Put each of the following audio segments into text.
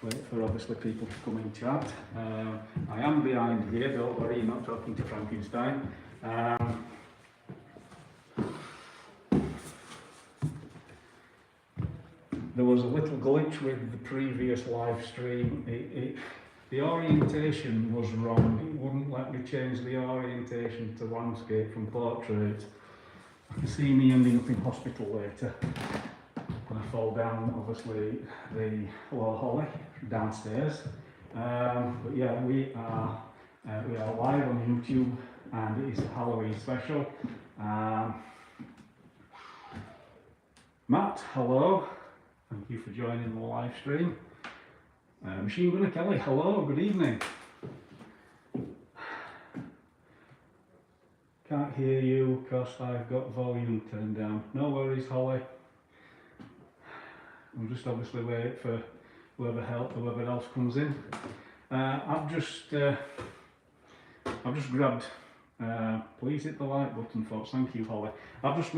wait for obviously people to come in chat. I am behind here, don't worry, you're not talking to Frankenstein. There was a little glitch with the previous live stream. The orientation was wrong. It wouldn't let me change the orientation to landscape from portrait. I can see me ending up in hospital later when I fall down, obviously, the low holly downstairs. But yeah, we are live on YouTube, and it is a Halloween special. Matt, hello. Thank you for joining the live stream. Machine Gunner Kelly, hello, good evening. Can't hear you because I've got volume turned down. No worries, Holly. We'll just obviously wait for whoever else comes in. I've just grabbed. Please hit the like button, folks. Thank you, Holly. I've just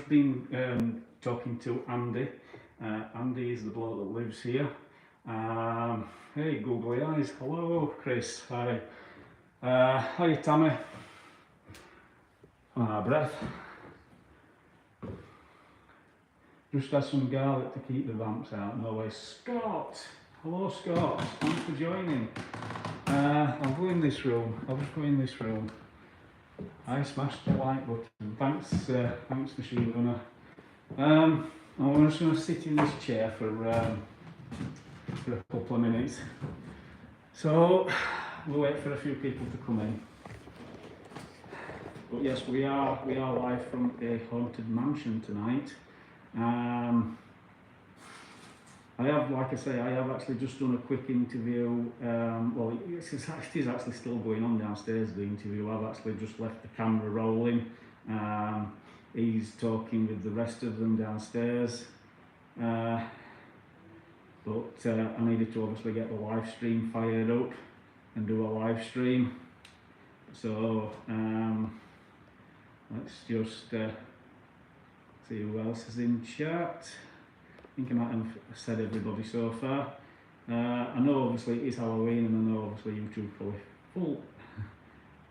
been talking to Andy. Andy is the bloke that lives here. Hey, googly eyes. Hello, Chris. Hi. Hi, Tammy. Breath. Just had some garlic to keep the vamps out. No way. Scott. Hello, Scott. Thanks for joining. I'll go in this room. I'll just go in this room. I smashed the like button. Thanks, Machine Gunner. I'm just going to sit in this chair for a couple of minutes. So we'll wait for a few people to come in. But yes, we are live from a haunted mansion tonight. I have, like I say, I have actually just done a quick interview. Well, it is actually still going on downstairs, the interview. I've actually just left the camera rolling. He's talking with the rest of them downstairs. But I needed to obviously get the live stream fired up and do a live stream. So let's just see who else is in chat. I think I might have said everybody so far. I know obviously it is Halloween, and I know obviously YouTube probably full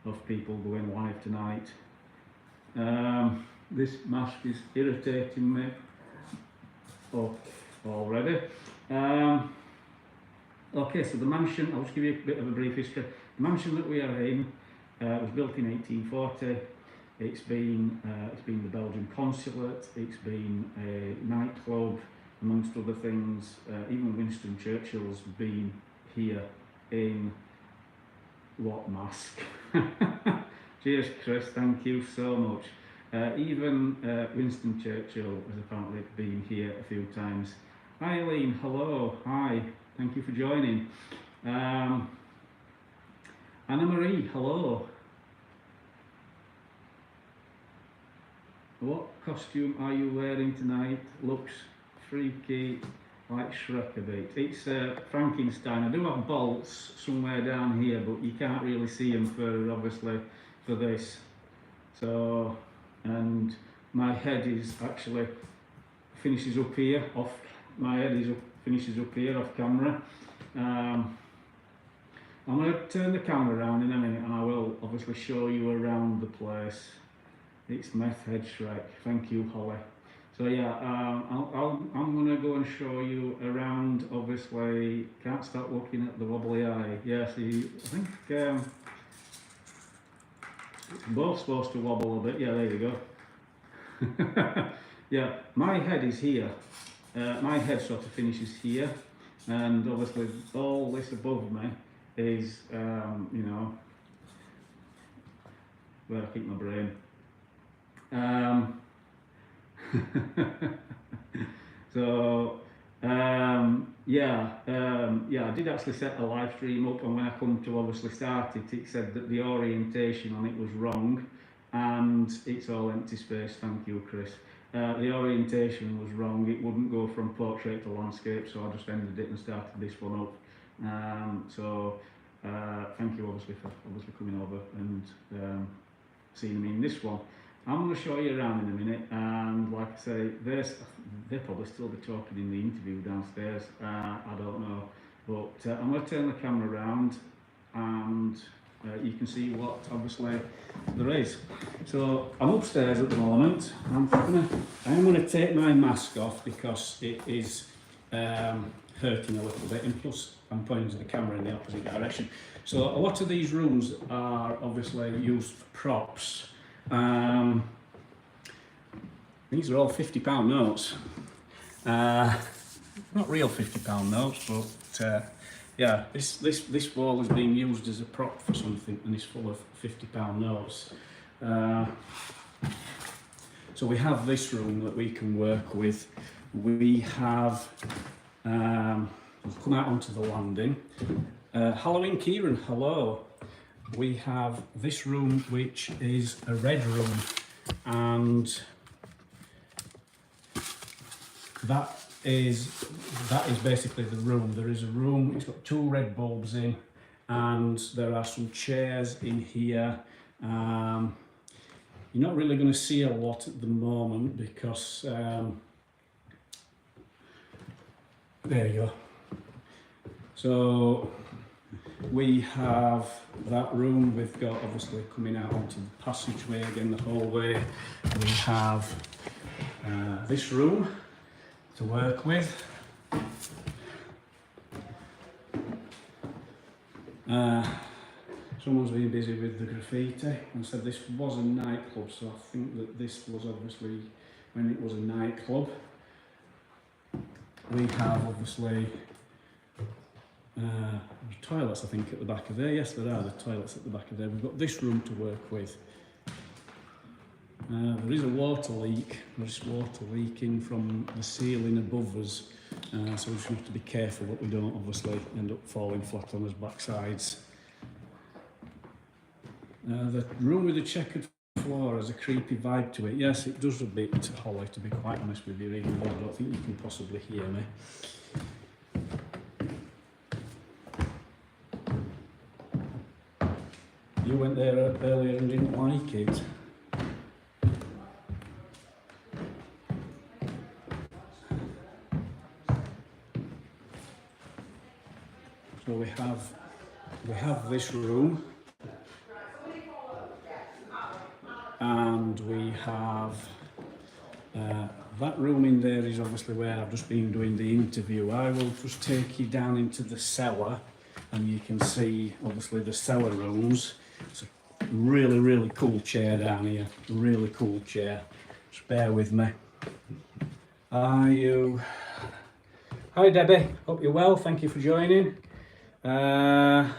of people going live tonight. This mask is irritating me already. Okay, so the mansion, I'll just give you a bit of a brief history. The mansion that we are in was built in 1840. It's been the Belgian consulate. It's been a nightclub, amongst other things. Even Winston Churchill's been here in what mask? Cheers, Chris. Thank you so much. Even Winston Churchill has apparently been here a few times. Hi, Eileen. Hello. Hi. Thank you for joining. Anna Marie. Hello. What costume are you wearing tonight? Looks freaky, like Shrek a bit. It's Frankenstein. I do have bolts somewhere down here, but you can't really see them for obviously for this. So, and my head is actually finishes up here off. My head is finishes up here off camera. I'm going to turn the camera around in a minute, and I will obviously show you around the place. It's Meth Head Shrek. Thank you, Holly. So yeah, I'm going to go and show you around. Obviously, can't stop looking at the wobbly eye. Yeah, see, I think it's both supposed to wobble a bit. Yeah, there you go. Yeah, my head is here. My head sort of finishes here, and obviously all this above me is, you know, where I keep my brain. So yeah, I did actually set a live stream up, and when I come to obviously start it, it said that the orientation on it was wrong, and it's all empty space. Thank you, Chris. The orientation was wrong. It wouldn't go from portrait to landscape, so I just ended it and started this one up. Thank you obviously for coming over and seeing me in this one. I'm going to show you around in a minute, and like I say, they'll probably still be talking in the interview downstairs. I don't know. But I'm going to turn the camera around and you can see what obviously there is. So I'm upstairs at the moment. I am going to take my mask off because it is hurting a little bit, and plus I'm pointing the camera in the opposite direction. So a lot of these rooms are obviously used for props. These are all £50 notes. Not real £50 notes, but yeah, this wall is being used as a prop for something, and it's full of £50 notes. So we have this room that we can work with. We have we've come out onto the landing. Halloween Kieran, hello. We have this room, which is a red room, and that is basically the room. There is a room, it's got 2 red bulbs in, and there are some chairs in here. You're not really going to see a lot at the moment because there you go. So we have that room. We've got obviously coming out onto the passageway again, the hallway. We have this room to work with. Someone's been busy with the graffiti and said this was a nightclub, so I think that this was obviously when it was a nightclub. We have obviously toilets, I think, at the back of there. Yes, there are the toilets at the back of there. We've got this room to work with. There is a water leak. There's water leaking from the ceiling above us, so we just have to be careful that we don't obviously end up falling flat on our backsides. The room with the checkered floor has a creepy vibe to it. Yes, it does a bit, Holly, to be quite honest with you, even though I don't think you can possibly hear me. You went there earlier and didn't like it. So we have this room, and we have that room in there is obviously where I've just been doing the interview. I will just take you down into the cellar, and you can see obviously the cellar rooms. It's a really cool chair down here, really cool chair. Just bear with me. Are you? Hi Debbie, hope you're well, thank you for joining. How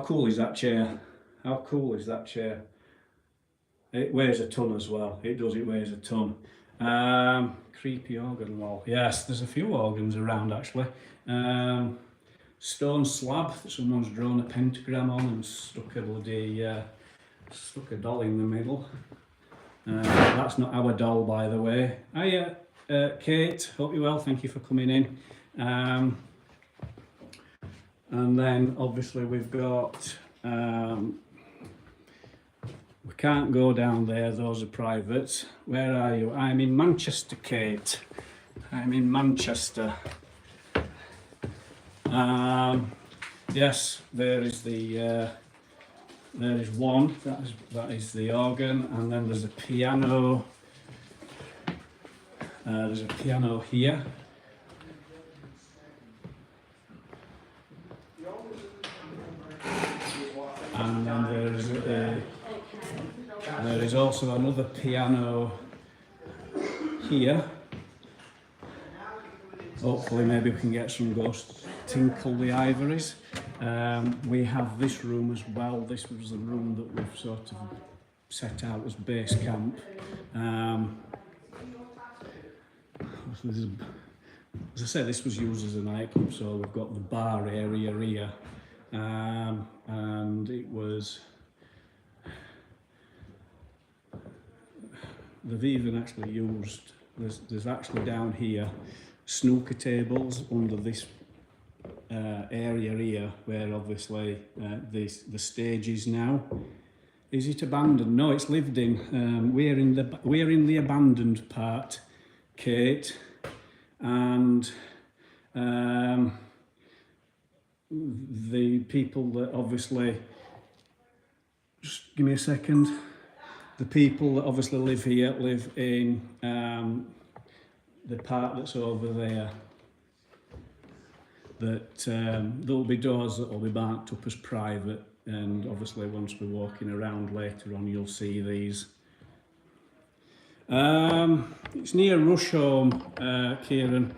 cool is that chair? How cool is that chair? It weighs a ton as well. It does, it weighs a ton. Creepy organ wall. Yes, there's a few organs around actually. Stone slab that someone's drawn a pentagram on and stuck a bloody stuck a doll in the middle. That's not our doll, by the way. Hiya, Kate, hope you're well, thank you for coming in. And then obviously we've got, we can't go down there, those are private. Where are you? I'm in Manchester, Kate. I'm in Manchester. Yes, there is the there is one, that is the organ, and then there's a piano. There's a piano here. And then there is also another piano here. Hopefully maybe we can get some ghosts tinkle the ivories. We have this room as well. This was the room that we've sort of set out as base camp. As I said, this was used as a nightclub, so we've got the bar area here, and it was, they've even actually used, there's actually down here snooker tables under this area here, where obviously the stage is now. Is it abandoned? No, it's lived in. We're in the abandoned part, Kate, and the people that obviously, just give me a second. The people that obviously live here live in the part that's over there. That there'll be doors that will be marked up as private, and obviously once we're walking around later on you'll see these. It's near Rusholme, Kieran.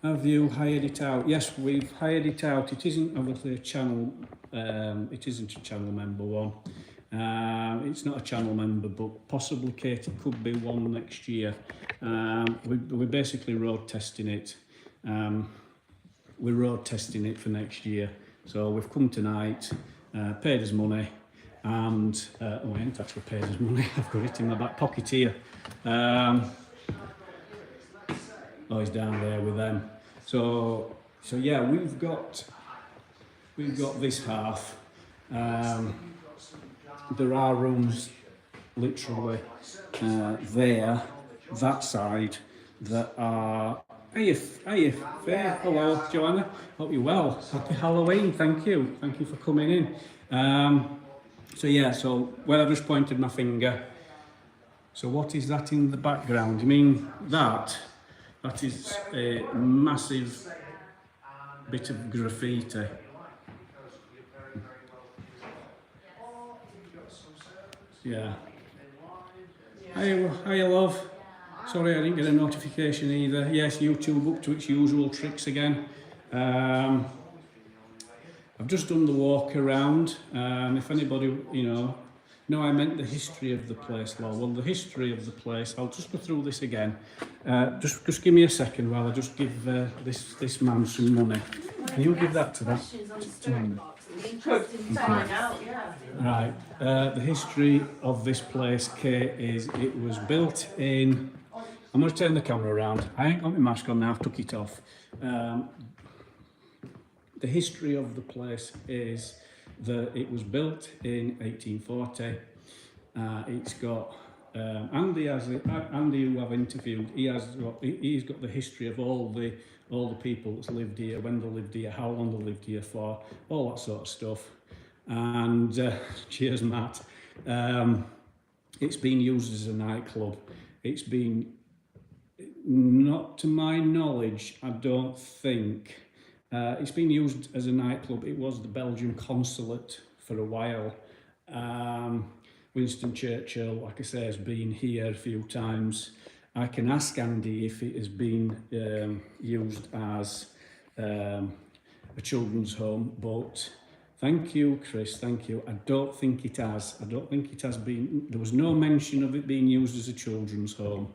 Have you hired it out? Yes, we've hired it out. It isn't obviously a channel, it isn't a channel member one. It's not a channel member, but possibly, Kate, it could be one next year. We're basically road testing it. We're road testing it for next year. So we've come tonight, paid us money, and oh, I ain't actually paid us money. I've got it in my back pocket here. Oh, he's down there with them. So yeah, we've got this half. There are rooms literally there, that side, that are. Hey, Faye. Hello, Joanna. Hope you're well. Happy Halloween. Thank you for coming in. So yeah, so where I've just pointed my finger. So what is that in the background? You mean that? That is a massive bit of graffiti. Yeah. Hi, love. Sorry, I didn't get a notification either. Yes, YouTube up to its usual tricks again. I've just done the walk around. If anybody, no, I meant the history of the place, Law. Well, the history of the place, I'll just go through this again. Just give me a second while I just give this man some money. Can you give that to that? Right. The history of this place, Kate, is it was built in. I'm going to turn the camera around. I ain't got my mask on now. I've took it off. The history of the place is that it was built in 1840. It's got Andy, who I've interviewed. He's got the history of all the people that's lived here, when they lived here, how long they lived here for, all that sort of stuff. And cheers, Matt. It's been used as a nightclub. It's been, not to my knowledge, I don't think. It's been used as a nightclub. It was the Belgian consulate for a while. Winston Churchill, like I say, has been here a few times. I can ask Andy if it has been used as a children's home, but thank you, Chris, thank you. I don't think it has. I don't think it has been. There was no mention of it being used as a children's home.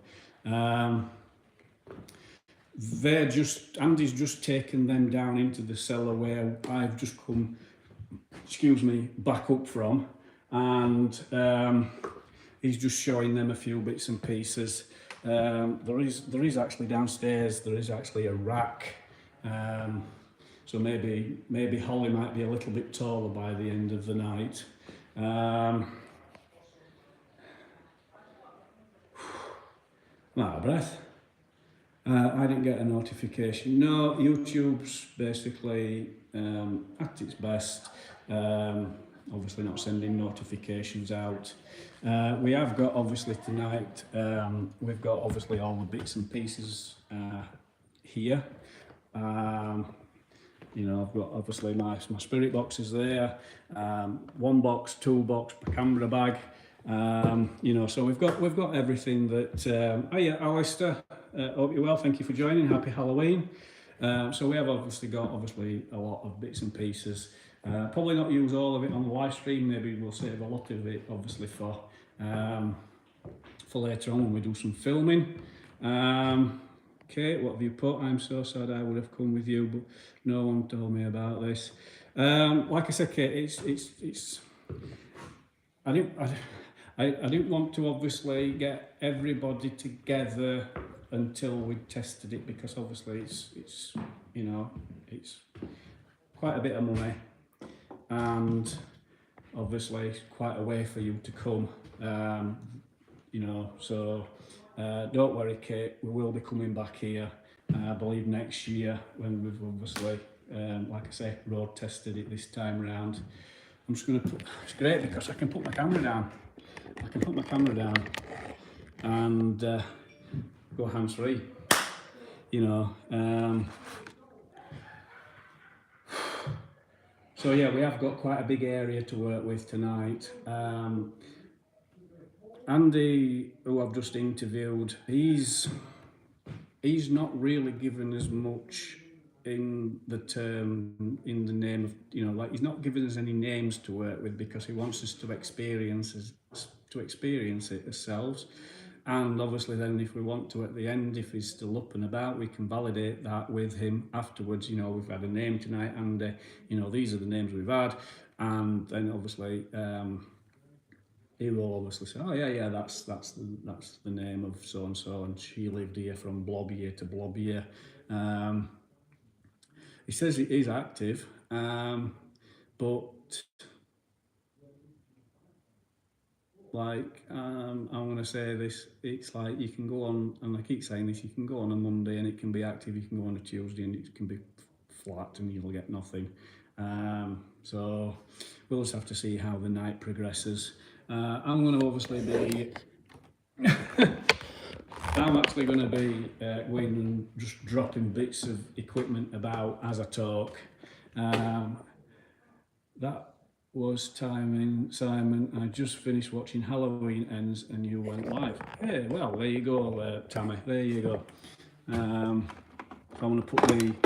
Andy's just taken them down into the cellar where I've just come, back up from, and he's just showing them a few bits and pieces. There is actually downstairs, there is actually a rack, so maybe Holly might be a little bit taller by the end of the night. Not a breath. I didn't get a notification. No, YouTube's basically at its best. Obviously not sending notifications out. We have got obviously tonight, we've got obviously all the bits and pieces here. I've got obviously my spirit boxes there, 1 box, 2 box, my camera bag. So we've got everything that. Hiya, Alistair. Hope you're well. Thank you for joining. Happy Halloween. So we have obviously got a lot of bits and pieces. Probably not use all of it on the live stream. Maybe we'll save a lot of it obviously for later on when we do some filming. Kate, what have you put? I'm so sad I would have come with you, but no one told me about this. Like I said, Kate, it's. I didn't want to obviously get everybody together until we tested it, because obviously it's quite a bit of money, and obviously quite a way for you to come, you know, so don't worry, Kate, we will be coming back here, I believe next year, when we've obviously, like I say, road tested it this time around. I'm just going to put, it's great because I can put my camera down. I can put my camera down and go hands-free, you know. So yeah, we have got quite a big area to work with tonight. Andy, who I've just interviewed, he's not really given us much in the term, in the name of, you know, like he's not giving us any names to work with because he wants us to experience it ourselves. And obviously then if we want to at the end, if he's still up and about, we can validate that with him afterwards. You know, we've had a name tonight and you know, these are the names we've had, and then obviously he will obviously say, oh yeah, that's the name of so and so, and she lived here from blob year to blob year. He says he is active, but like I'm going to say this, it's like you can go on, and I keep saying this, you can go on a Monday and it can be active, you can go on a Tuesday and it can be flat and you'll get nothing. So we'll just have to see how the night progresses. I'm going to obviously be I'm actually going to be going and just dropping bits of equipment about as I talk. That was timing, Simon. I just finished watching Halloween Ends and you went live. Hey, well, there you go, Tammy. There you go. I'm going to put the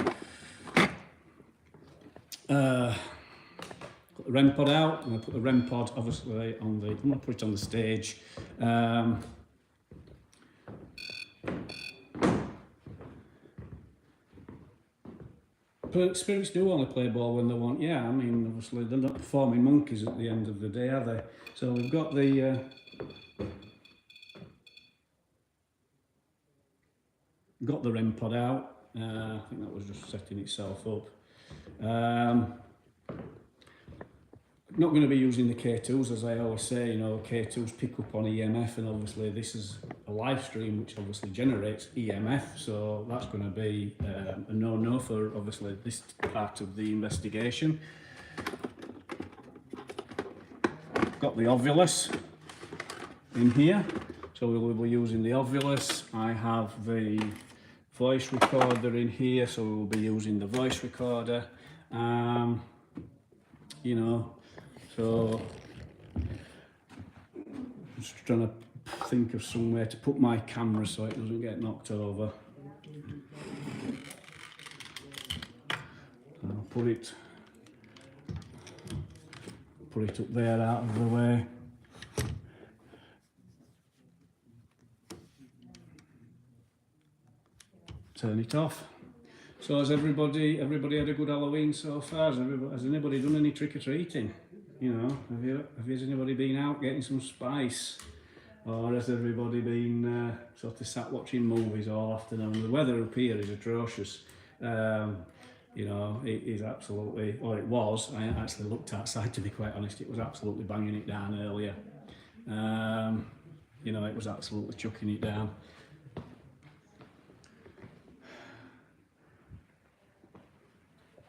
REM pod out. I'm going to put the REM pod obviously on the, I'm going to put it on the stage. But spirits do only play ball when they want. Yeah, I mean, obviously they're not performing monkeys at the end of the day, are they? So we've got the REM pod out. I think that was just setting itself up. Not going to be using the K2s, as I always say. You know, K2s pick up on EMF, and obviously this is a live stream which obviously generates EMF, so that's going to be a no-no for obviously this part of the investigation. Got the Ovulus in here, so we will be using the Ovulus. I have the voice recorder in here, so we will be using the voice recorder. You know, so just trying to think of somewhere to put my camera so it doesn't get knocked over. I'll put it up there out of the way. Turn it off. So has everybody had a good Halloween so far? Has anybody done any trick-or-treating? You know, has anybody been out getting some spice? Or has everybody been sort of sat watching movies all afternoon? The weather up here is atrocious. You know, it is absolutely, or it was, I actually looked outside to be quite honest, it was absolutely banging it down earlier. You know, it was absolutely chucking it down.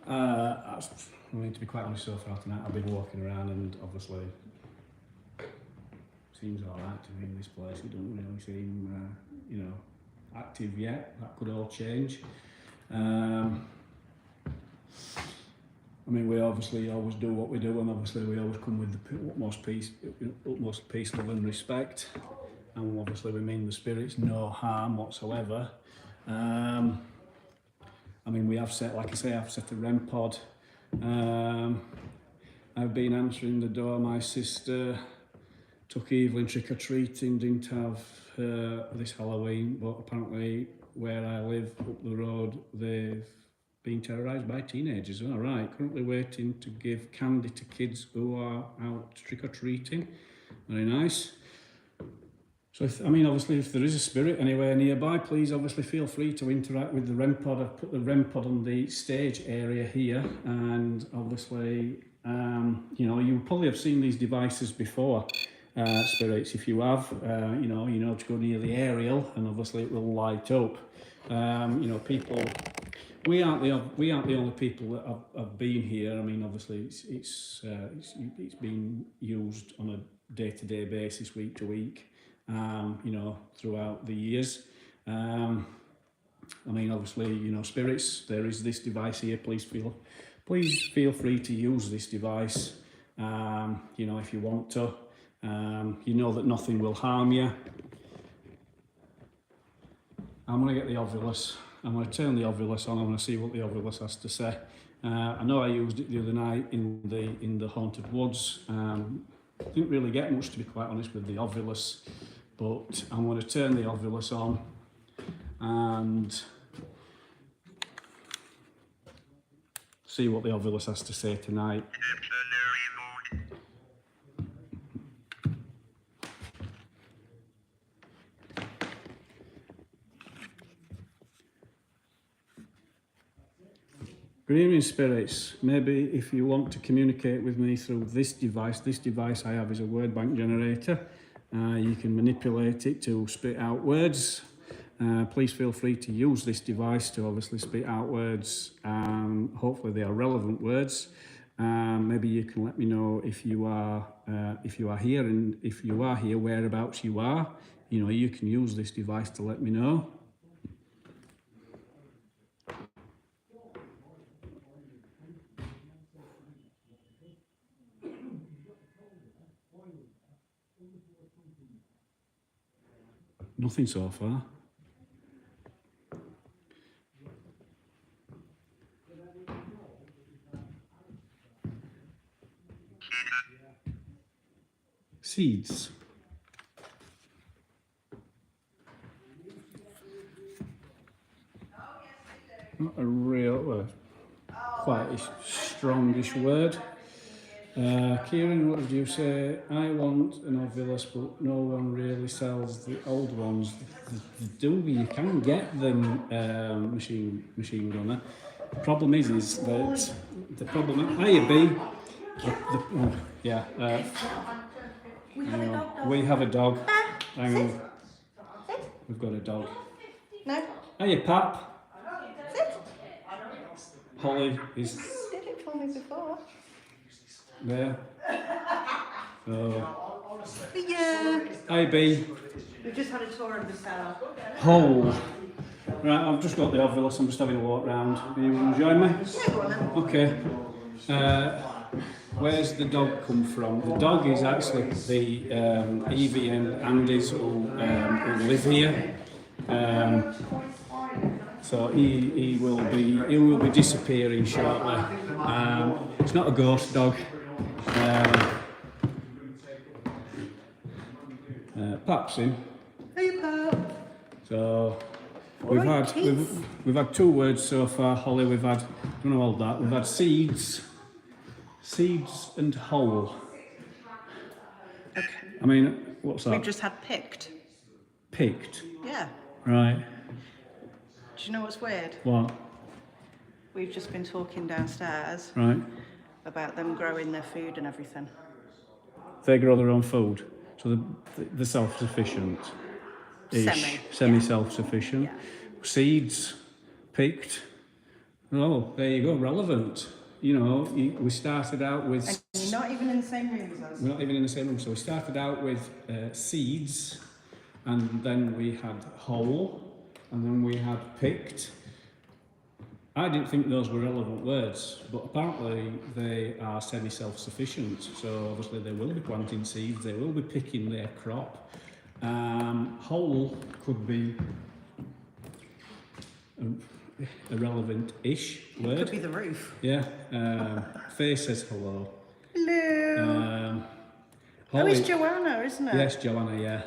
I mean, to be quite honest, so far tonight I've been walking around and obviously seems alright to me in this place. It doesn't really seem, you know, active yet. That could all change. I mean, we obviously always do what we do, and obviously we always come with the utmost peace, love and respect. And obviously we mean the spirits no harm whatsoever. I mean, we have set, like I say, I've set a REM pod. I've been answering the door. My sister took Evelyn trick-or-treating, didn't have her this Halloween, but apparently where I live up the road, they've been terrorised by teenagers. All right, currently waiting to give candy to kids who are out trick-or-treating. Very nice. So, I mean, obviously, if there is a spirit anywhere nearby, please obviously feel free to interact with the REM pod. I've put the REM pod on the stage area here, and obviously You know, you probably have seen these devices before, spirits. If you have, you know to go near the aerial, and obviously it will light up. You know, people. We aren't the only people that have been here. I mean, obviously it's been used on a day-to-day basis, week to week. You know, throughout the years. I mean, obviously, you know, spirits. There is this device here. Please feel free to use this device. You know, if you want to. You know that nothing will harm you. I'm going to get the Ovilus. I'm going to turn the Ovilus on. I'm going to see what the Ovilus has to say. I know I used it the other night in the haunted woods. Didn't really get much, to be quite honest, with the Ovilus, but I'm going to turn the Ovilus on and see what the Ovilus has to say tonight. Good evening, spirits. Maybe if you want to communicate with me through this device I have is a word bank generator. You can manipulate it to spit out words. Please feel free to use this device to obviously spit out words. Hopefully they are relevant words. Maybe you can let me know if you are here, and if you are here, whereabouts you are. You know, you can use this device to let me know. Nothing so far. Seeds. Not a real, quite a strongish word. Kieran, what did you say? I want an Ovilus, but no one really sells the old ones. The do, you can get them, machine gunner. The problem is that the problem. Hiya, B. Yeah. We have a dog. Hang on. We've got a dog. No. Hiya, Pap. Sit. Holly is You did it for me before. there. So. Yeah. Hi, B. We've just had a tour of the cellar. Hole. Right, I've just got the Ovilus. I'm just having a walk round. Are you going to join me? Yeah, go on then. Okay. Where's the dog come from? The dog is actually the Evie and Andy's who live here. So he will be disappearing shortly. It's not a ghost dog. Pap's in. Hey, Pop. So we've had 2 words so far, Holly. We've had, don't know all that. We've had seeds and hole. Okay. I mean, what's that? We've just had picked. Picked. Yeah. Right. Do you know what's weird? What? We've just been talking downstairs Right. about them growing their food and everything. They grow their own food, so they're self-sufficient. Semi self-sufficient. Yeah. Seeds, picked. Oh, there you go. Relevant. You know, we started out with. And you're not even in the same room as us. We're not even in the same room, so we started out with seeds, and then we had whole, and then we had picked. I didn't think those were relevant words, but apparently they are semi-self-sufficient, so obviously they will be planting seeds, they will be picking their crop. Whole could be a relevant-ish word. Could be the roof. Yeah. Faye says hello. Hello. Oh, Holly, it's Joanna, isn't it? yes, Joanna, yeah.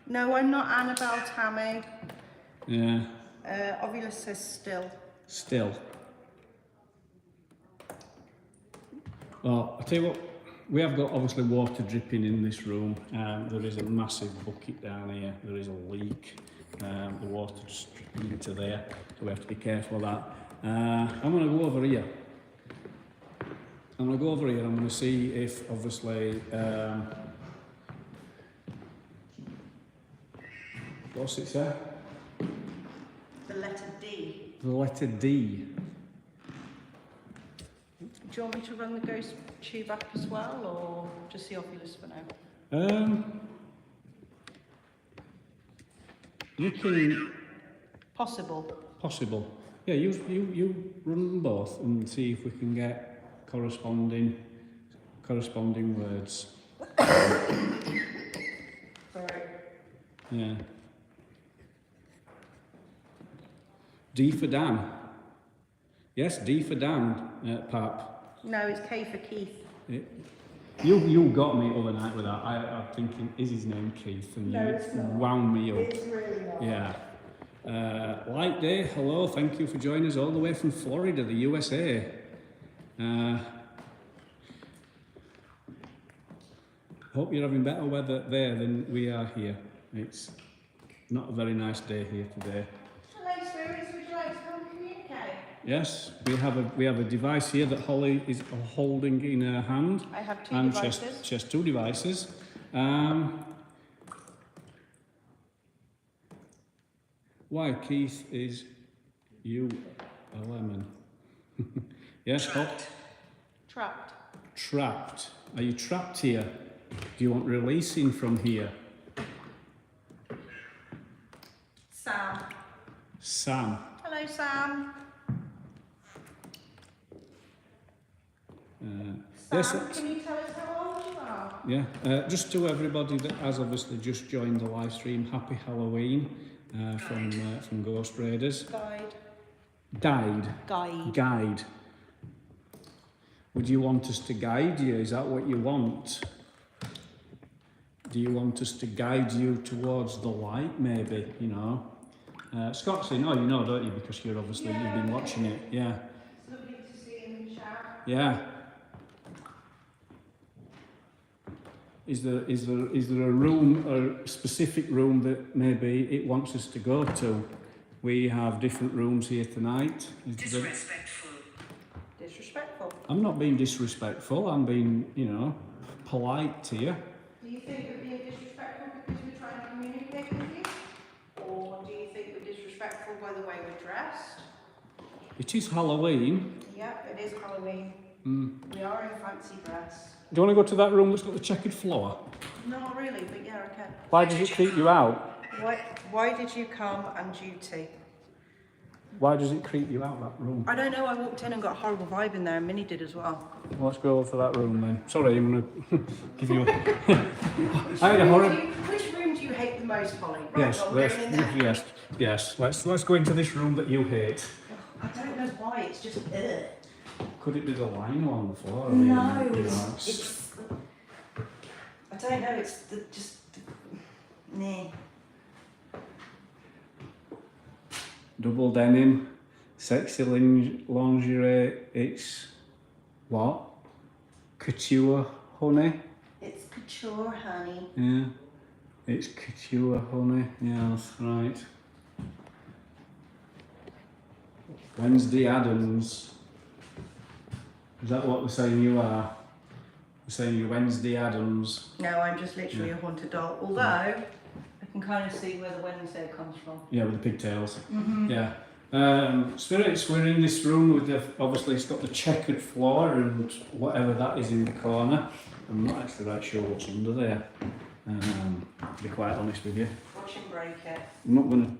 No, I'm not Annabelle Tammy. Yeah. Ovilus says still. Still. Well, I'll tell you what, we have got obviously water dripping in this room. There is a massive bucket down here. There is a leak. The water just dripping into there, so we have to be careful of that. I'm going to go over here. I'm going to go over here. I'm going to see if, obviously, what's it say? The letter D. The letter D. Do you want me to run the ghost tube up as well, or just the Oculus for now? You can. Possible. Yeah, you run them both and see if we can get corresponding words. Right. Yeah. D for Dan. Yes, D for Dan, Pap. No, it's K for Keith. You got me other night with that. I'm thinking, is his name Keith? And No, you it's not. wound me up. It's really not. Yeah. Light Day, hello, thank you for joining us all the way from Florida, the USA. Hope you're having better weather there than we are here. It's not a very nice day here today. Hello, spirits. Would you like to come communicate? Yes, we have a device here that Holly is holding in her hand. I have two and devices. She has two devices. Why Keith is you a lemon? Yes, Trapped. Trapped. Are you trapped here? Do you want releasing from here? Sam. Hello, Sam. Yes, Sam, can you tell us how old you are? yeah. Just to everybody that has obviously just joined the live stream, happy Halloween from Ghost Raiders. Guide. Would you want us to guide you? Is that what you want? Do you want us to guide you towards the light, maybe, you know? Scott's saying, oh, you know, don't you? Because you've been watching it. Yeah. It's lovely to see you in the chat. Yeah. Is there a room, a specific room that maybe it wants us to go to? We have different rooms here tonight. Disrespectful. I'm not being disrespectful. I'm being, you know, polite to you. Do you think we're being disrespectful because we're trying to communicate with you? Or do you think we're disrespectful by the way we're dressed? It is Halloween. Yep, it is Halloween. We are in fancy dress. Do you want to go to that room that's got the checkered floor? Not really, but yeah, okay. Why does it creep you out? Why did you come on duty? Why does it creep you out, that room? I don't know, I walked in and got a horrible vibe in there, and Minnie did as well. Well, let's go to that room then. Sorry, I'm going to give you a... I had a horrible... Which room do you hate the most, Holly? Right, Yes, well, we're in there. yes. Let's go into this room that you hate. I don't know why, it's just ugh. Could it be the line along the floor? No, you know, it's I don't know, it's nah. double denim, sexy lingerie. It's what? Couture, honey. It's couture, honey. Yeah, it's couture, honey. Yeah, that's right. Wednesday Addams. Is that what we're saying you are? We're saying you're Wednesday Addams. No, I'm just literally a haunted doll. Although, I can kind of see where the Wednesday comes from. Yeah, with the pigtails. Yeah. Spirits, we're in this room with obviously it's got the checkered floor and whatever that is in the corner. I'm not actually right sure what's under there, to be quite honest with you. Watch him break it. I'm not going to...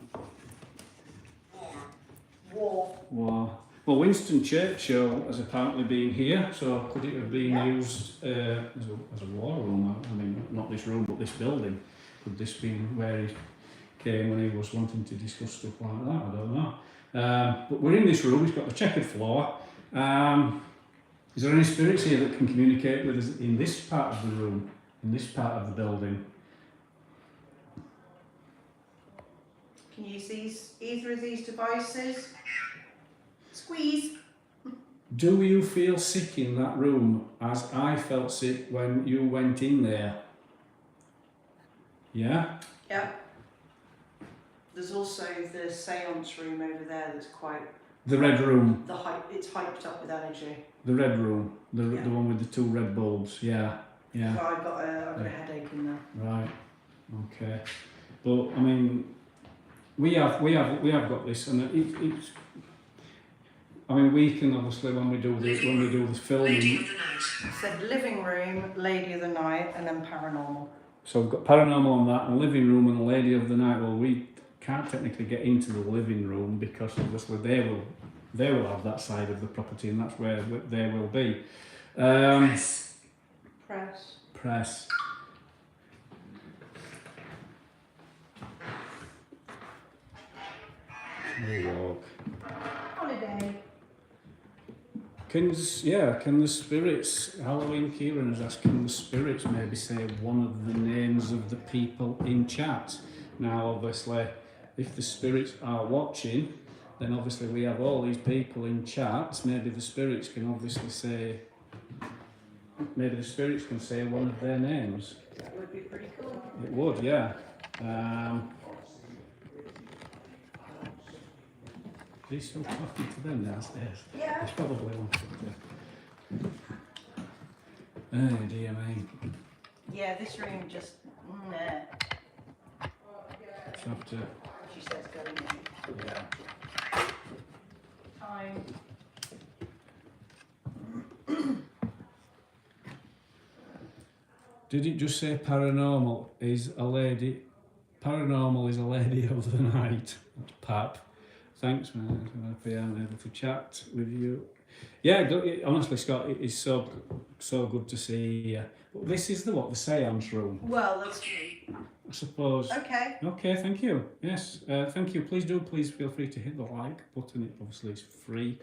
War. Well, Winston Churchill has apparently been here, so could it have been used as a war room? I mean, not this room, but this building. Could this be where he came when he was wanting to discuss stuff like that? I don't know. But we're in this room, it's got the checkered floor. Is there any spirits here that can communicate with us in this part of the room, in this part of the building? Can you see either of these devices? Squeeze. Do you feel sick in that room as I felt sick when you went in there? Yeah? Yeah. There's also the seance room over there that's quite... The red room. It's hyped up with energy. The red room, the Yeah. one with the 2 red bulbs. Yeah, yeah. So I've got a headache in there. Right. Okay. But I mean, we have got this, and it's. I mean, we can obviously when we do this filming. It said living room, lady of the night, and then paranormal. So we've got paranormal on that, and living room, and the lady of the night. Well, we can't technically get into the living room because obviously they will have that side of the property, and that's where they will be. Press. Walk. Holiday. Can the spirits, Halloween Kieran has asked, can the spirits maybe say one of the names of the people in chat? Now obviously, if the spirits are watching, then obviously we have all these people in chat, maybe the spirits can obviously say, one of their names. That would be pretty cool. It would, yeah. Is he still talking to them downstairs? Yeah. He's probably wanted to. Oh dear me. Yeah, this room just, nah. Just have to, She says go in. yeah. Time. Did it just say paranormal is a lady? Paranormal is a lady of the night. That's Pap. Thanks, man. I'm happy I'm able to chat with you. Yeah, honestly, Scott, it is so good to see. This is the seance room, Well, that's I suppose. okay. Okay, thank you. Yes, thank you. Please feel free to hit the like button. It obviously is free.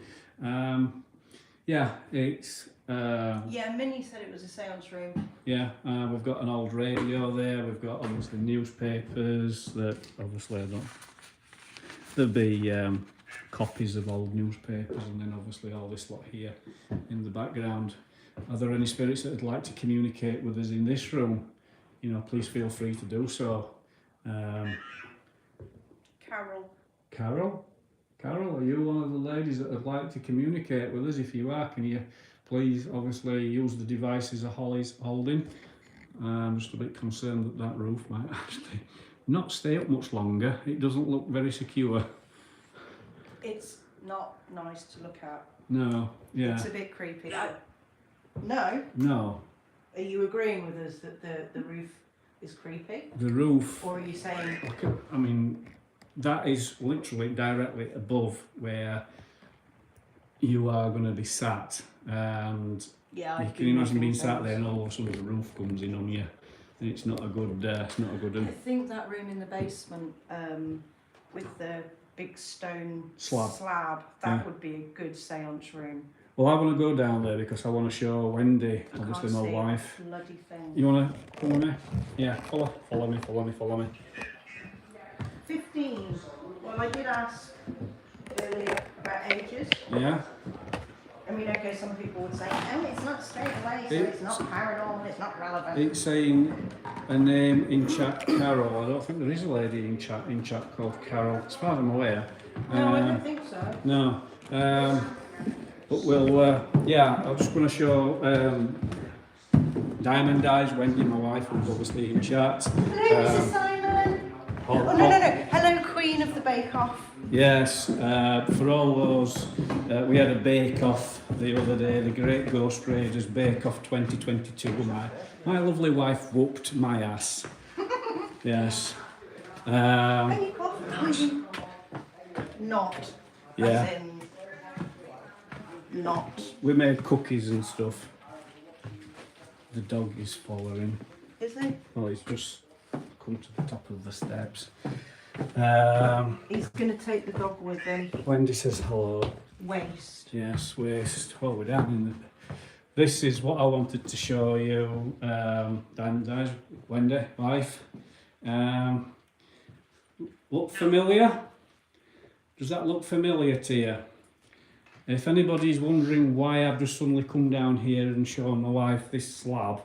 Yeah, it's. Yeah, Minnie said it was a seance room. Yeah, we've got an old radio there. We've got obviously newspapers that obviously I don't. There'll be copies of old newspapers, and then obviously all this lot here in the background. Are there any spirits that would like to communicate with us in this room? You know, please feel free to do so. Carol, are you one of the ladies that would like to communicate with us? If you are, can you please obviously use the devices that Holly's holding? I'm just a bit concerned that roof might actually not stay up much longer. It doesn't look very secure. It's not nice to look at. No, yeah. It's a bit creepy. No. No. Are you agreeing with us that the roof is creepy? The roof. Or are you saying... I mean, that is literally directly above where you are going to be sat. And yeah, you can imagine being sat there and all of a sudden the roof comes in on you. It's not a good, I think that room in the basement with the big stone slab that would be a good seance room. Well, I want to go down there because I want to show Wendy, obviously my wife. Bloody thing. You want to follow me? Yeah, follow me. 15. Well, I did ask earlier about ages. Yeah. I mean, okay, some people would say, oh, it's not straight away, so it's not paranormal, it's not relevant. It's saying a name in chat, Carol. I don't think there is a lady in chat called Carol, as far as I'm aware. No, I don't think so. No. But we'll, yeah, I'm just going to show Diamond Eyes, Wendy, my wife, who's obviously in chat. Hello, Mrs. Simon. No. Hello, Queen of the Bake Off. Yes, for all those, we had a bake-off the other day, the Great Ghost Raiders Bake-Off 2022. My lovely wife whooped my ass. Yes. Bake-Off? Not. Yeah. As in, not. We made cookies and stuff. The dog is following. Is he? Oh, he's just come to the top of the steps. He's going to take the dog with him. Wendy says hello. Waste. Yes, waste. Well, we're down in the... This is what I wanted to show you. Diamond Eyes, Wendy, wife. Look familiar? Does that look familiar to you? If anybody's wondering why I've just suddenly come down here and shown my wife this slab,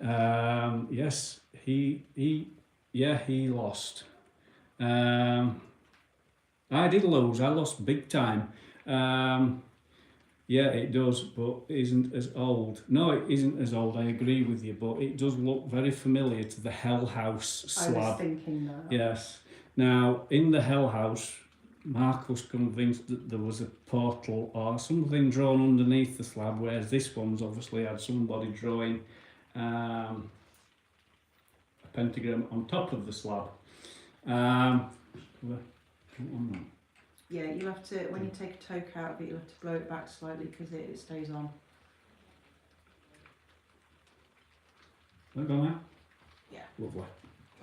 yes, he lost. I did lose. I lost big time. Yeah, it does, but it isn't as old. No, it isn't as old, I agree with you, but it does look very familiar to the Hell House I was slab. thinking that. Yes. Now, in the Hell House, Mark was convinced that there was a portal or something drawn underneath the slab, whereas this one's obviously had somebody drawing a pentagram on top of the slab. Yeah, you'll have to, when you take a toke out of it, you'll have to blow it back slightly because it stays on. That gone out? Yeah. Lovely.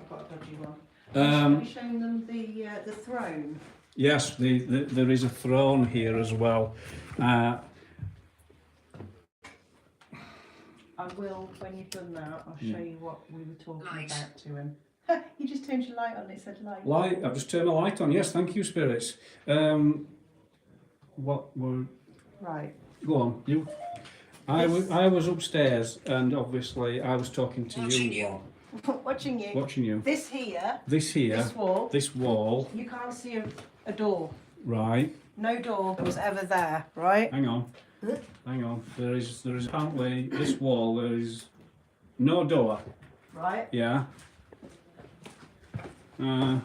I've got a dodgy one. Um, Have you shown them the throne? Yes, there is a throne here as well. I will, when you've done that, I'll show you what we were talking about to him. You just turned your light on, it said light. Light, I've just turned my light on, yes, thank you, spirits. What were... Right. Go on, you. I was upstairs and obviously I was talking to you. Watching you. Watching you. This here. This here. This wall. This wall. You can't see a door. Right. No door was ever there, right? Hang on. Hang on. There is apparently this wall. There is no door. Right. Yeah. Living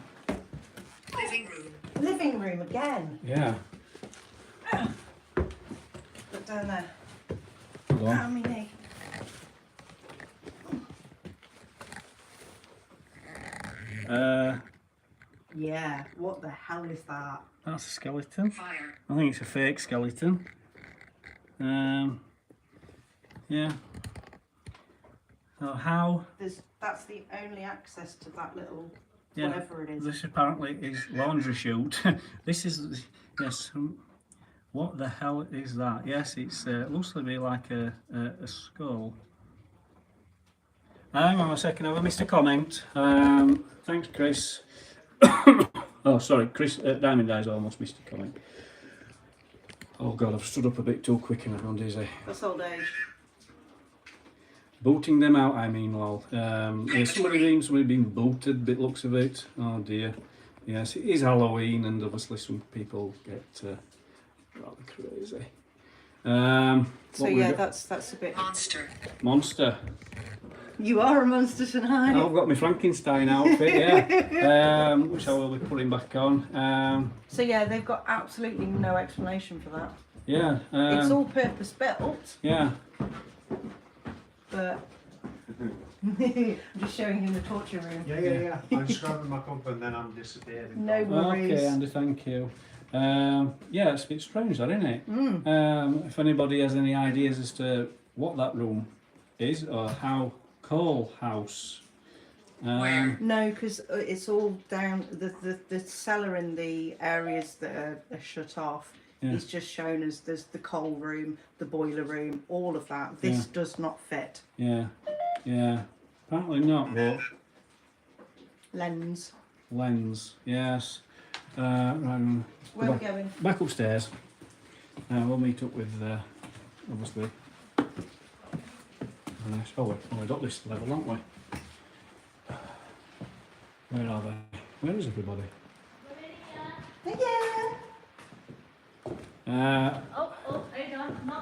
room. Living room again. Yeah. Look down there. Go on. How many? Yeah. What the hell is that? That's a skeleton. Fire. I think it's a fake skeleton. Yeah. So how? That's the only access to that little Yeah. whatever it is. This apparently is laundry chute. This is yes. What the hell is that? Yes, it's looks to be like a skull. Hang on a second, I've missed a comment. Thanks, Chris. Oh, sorry, Chris. Diamond Eyes almost missed a comment. Oh God, I've stood up a bit too quick and I've gone dizzy. That's old age. Booting them out, I mean, lol. Yeah, somebody being booted, bit looks of it. Oh dear. Yes, it is Halloween, and obviously some people get rather crazy. So yeah, that's a bit. Monster. You are a monster tonight. I've got my Frankenstein outfit, yeah, which I will be putting back on. So yeah, they've got absolutely no explanation for that. Yeah. It's all purpose built, Yeah. but I'm just showing him the torture room. Yeah. I'm describing my cup and then I'm disappearing. No worries. Okay, Andy, thank you. Yeah, it's a bit strange, that, isn't it? If anybody has any ideas as to what that room is or how Coal House. No, because it's all down the cellar in the areas that are shut off. Yeah. Is just shown as there's the coal room, the boiler room, all of that. This does not fit. Yeah. Apparently not, but Lens. yes. Right, Where are we going? back upstairs. We'll meet up with, obviously. Oh, we've got this level, haven't we? Where are they? Where is everybody?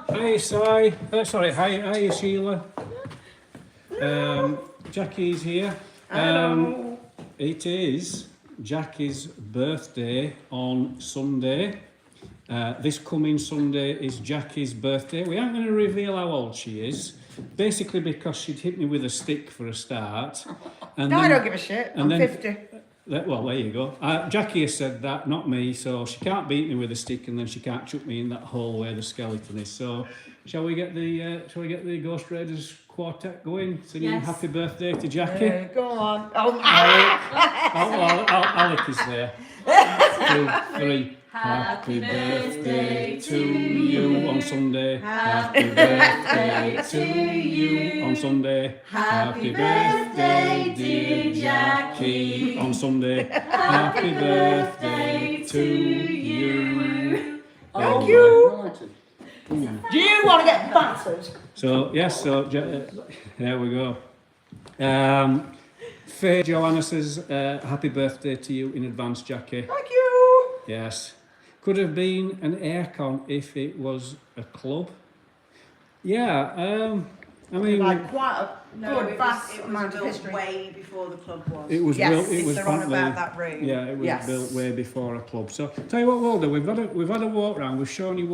Hey, Si. Sorry, hi, Sheila. Jackie's here. It is Jackie's birthday on Sunday. This coming Sunday is Jackie's birthday. We aren't going to reveal how old she is, basically because she'd hit me with a stick for a start. And No, then, I don't give a shit. I'm 50. Well, there you go. Jackie has said that, not me, so she can't beat me with a stick and then she can't chuck me in that hole where the skeleton is. So, shall we get the Ghost Raiders quartet going, singing Happy Birthday to Jackie? Go on. Oh, Alec is there. 2, 3. Happy birthday to you on Sunday. Happy birthday to you on Sunday. Happy birthday, dear Jackie, on Sunday. Happy birthday to you. Thank you. Do you want to get battered? So yes, there we go. Faye Joanna says happy birthday to you in advance, Jackie. Thank you. Yes. Could have been an aircon if it was a club. Yeah, I mean, Like quite a No, good, it vast was amount of built history. way before the club was. it was Yes, built. It If was they're on apparently. about that room. Yeah, it was Yes. built way before a club. So, tell you what we'll do. We've had a walk round. We've shown you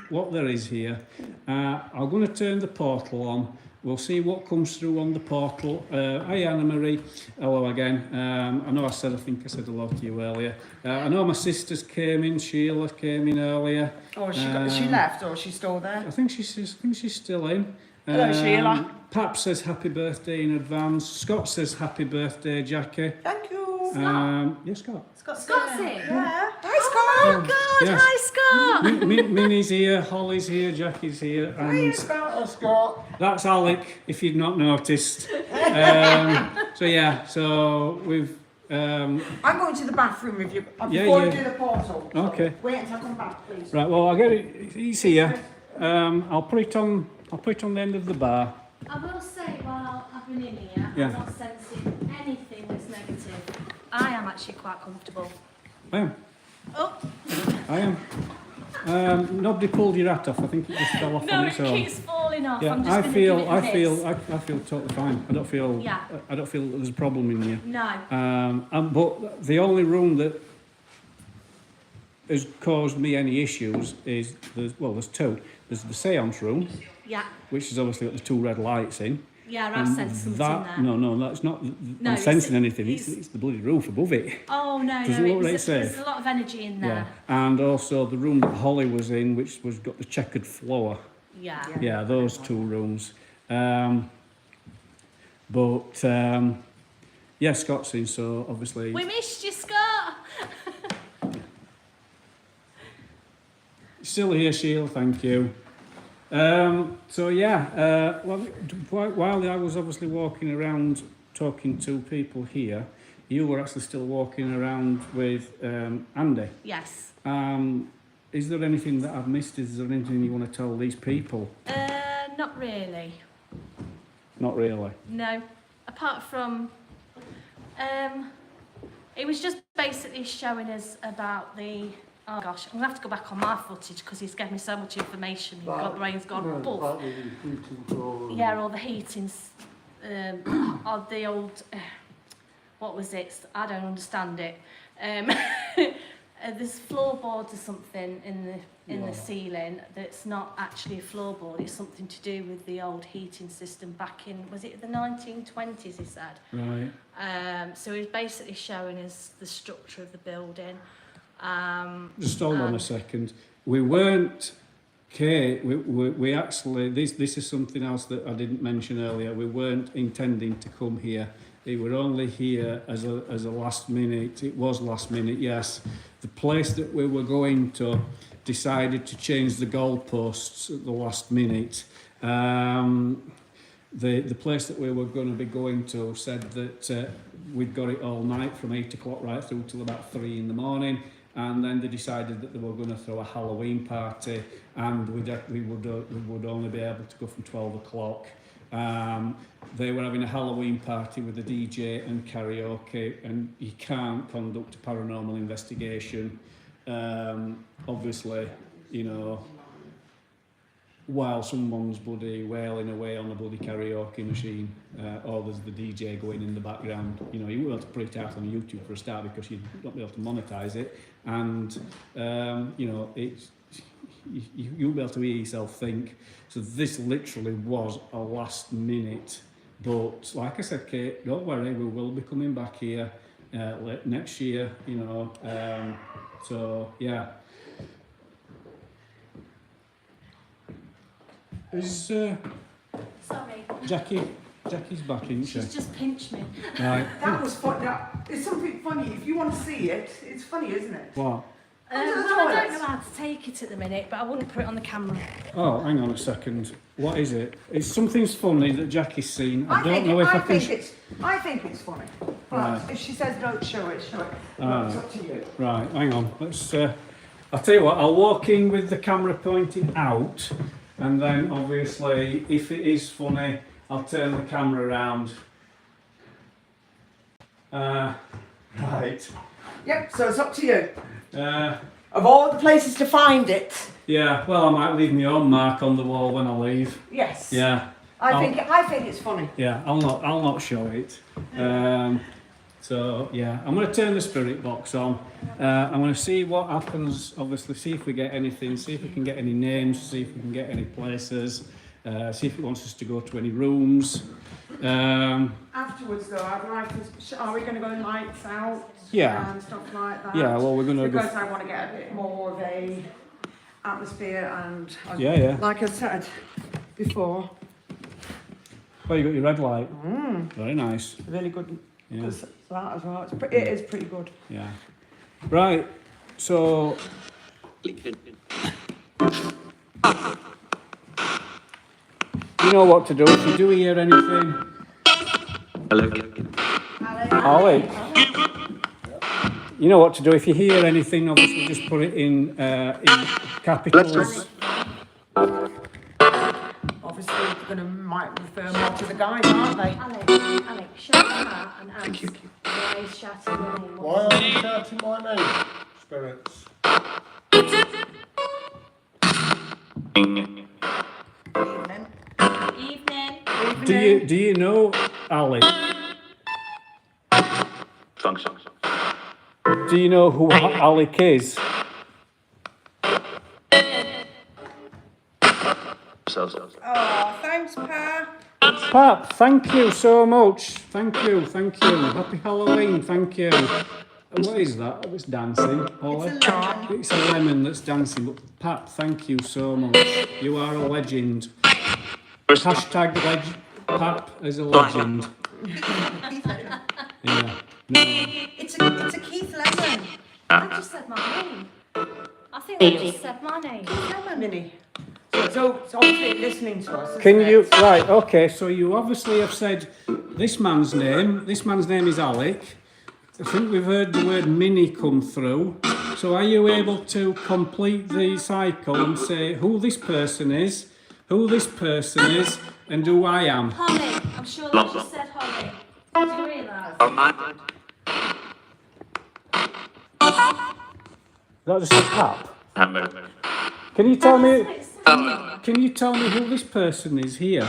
what there is here. I'm going to turn the portal on. We'll see what comes through on the portal. Hi Anna Marie. Hello again. I know I think I said hello to you earlier. I know my sisters came in. Sheila came in earlier. Oh, she left, or is she still there? I think she's still in. Hello, Sheila. Pap says happy birthday in advance. Scott says happy birthday, Jackie. Thank you. Yes, Scott. Scott's in. Yeah. Hi, Scott. Yes. Hi, Scott. Minnie's here, Holly's here, Jackie's here, and Scott. that's Alec, if you'd not noticed. So yeah, so we've. I'm going to the bathroom with you before Yeah. you do the portal. So Okay. wait until I come back, please. Right, well, I'll get it. He's here. I'll put it on the end of the bar. I will say, while I've been in here, Yeah. I'm not sensing anything that's negative. I am actually quite comfortable. I am. Oh, I am. Nobody pulled your hat off. I think it just fell off no, on it its own. keeps falling off. Yeah, I'm just I gonna feel, give it a I miss. feel, I feel totally fine. I don't feel, Yeah. I don't feel that there's a problem in here. No. But the only room that has caused me any issues is there's two. There's the séance room, Yeah. which has obviously got the two red lights in. Yeah, I've and sensed something that, there. No, that's not. No, I'm it's- sensing anything. it's- It's the bloody roof above it. Oh, no, Does no. it look right There's safe? a lot of energy in there. And also the room that Holly was in, which was got the checkered floor. Yeah. Yeah, those two rooms. Yeah, Scott's in, so obviously. We missed you, Scott. Still here, Sheila, thank you. So yeah, while I was obviously walking around talking to people here, you were actually still walking around with Andy. Yes. Is there anything that I've missed? Is there anything you want to tell these people? Not really. Not really. No. Apart from, it was just basically showing us about the. Oh gosh, I'm gonna have to go back on my footage because he's given me so much information. My brain's gone buff. Yeah, all the heatings of the old. What was it? I don't understand it. There's floorboards or something in the ceiling that's not actually a floorboard. It's something to do with the old heating system back in, was it the 1920s? He said. Right. So he's basically showing us the structure of the building. Just hold on a second. We weren't, Kate, we actually, this is something else that I didn't mention earlier. We weren't intending to come here. We were only here as a last minute. It was last minute, yes. The place that we were going to decided to change the goalposts at the last minute. The place that we were going to be going to said that we'd got it all night from 8 o'clock right through till about 3 in the morning. And then they decided that they were going to throw a Halloween party, and we would only be able to go from 12 o'clock. They were having a Halloween party with a DJ and karaoke, and you can't conduct a paranormal investigation, obviously, you know, while someone's bloody wailing away on a bloody karaoke machine, or there's the DJ going in the background. You know, you won't be able to put it out on YouTube for a start because you'd not be able to monetize it, and you know, it's you'll be able to hear yourself think. So this literally was a last minute, but like I said, Kate, don't worry, we will be coming back here next year, you know. So yeah. Is Sorry. Jackie's back, isn't she? She's just pinched me. Right. That was funny. It's something funny. If you want to see it, it's funny, isn't it? What? Under the Well, I don't toilet. know how to take it at the minute, but I wouldn't put it on the camera. Oh, hang on a second. What is it? It's something's funny that Jackie's seen. I don't know if I can. I think it's funny. But Right. if she says don't show it, show it. Ah. It's up to you. Right, hang on. Let's. I'll tell you what. I'll walk in with the camera pointing out, and then obviously, if it is funny, I'll turn the camera around. Right. Yep. So it's up to you. Of all the places to find it, Yeah, well, I might leave my own mark on the wall when I leave. yes. Yeah, I think it's funny. yeah, I'll not show it. So yeah, I'm going to turn the spirit box on. I'm going to see what happens. Obviously, see if we get anything. See if we can get any names. See if we can get any places. See if it wants us to go to any rooms. Afterwards, though, I'd like to. Are we going to go lights out? Yeah. And stuff like that. Yeah, well, we're going to go. Because I want to get a bit more of a atmosphere and. Yeah. Like I said before. Oh, you got your red light. Very nice. Really good. Yeah. Does that as well. It is pretty good. Yeah. Right. So. You know what to do if you do hear anything. Ollie. You know what to do if you hear anything. Obviously, just put it in capitals. Obviously, they're might refer more to the guys, aren't they? Alex, shout them out and ask why he's shouting your name. Why are you shouting my name? Spirits. Evening. Evening. Do you know Ali? Do you know who Alec is? Oh, thanks, Pa. Pap, thank you so much. Thank you. Happy Halloween, thank you. What is that? Oh, it's dancing, Ollie. It's a lemon. It's a lemon that's dancing. But Pap, thank you so much. You are a legend. Hashtag Pap is a legend. Yeah. No. It's a Keith Lemon. I just said my name. I think they just said my name. Minnie. So it's obviously listening to us. Can isn't you, it? right, okay, so you obviously have said this man's name is Alec. I think we've heard the word Minnie come through. So are you able to complete the cycle and say who this person is, and who I am? Holly. I'm sure they just said Holly. Do you realise? That just a Pap? Can you tell me who this person is here?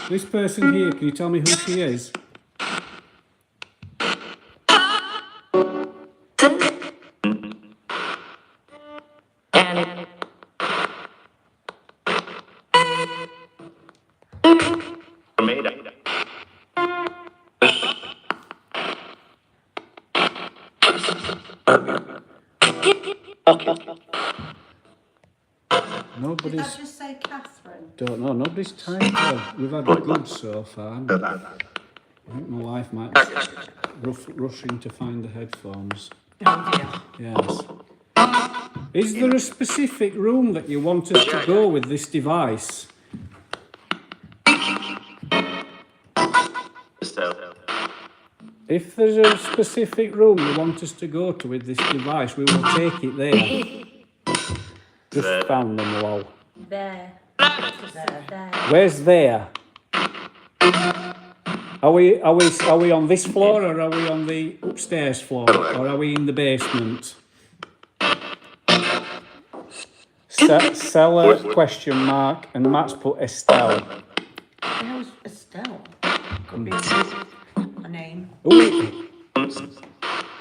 This person here, can you tell me who she is? Did Nobody's. I just say Catherine? Don't know. Nobody's typed. Well, we've had good so far. I think my wife might be rushing to find the headphones. Oh dear. Yes. Is there a specific room that you want us to go with this device? If there's a specific room you want us to go to with this device, we will take it there. Just found them, lol. There. There. Where's there? Are we on this floor, or are we on the upstairs floor, or are we in the basement? Cellar question mark, and Matt's put Estelle. How's Estelle? Could be a name. Ooh.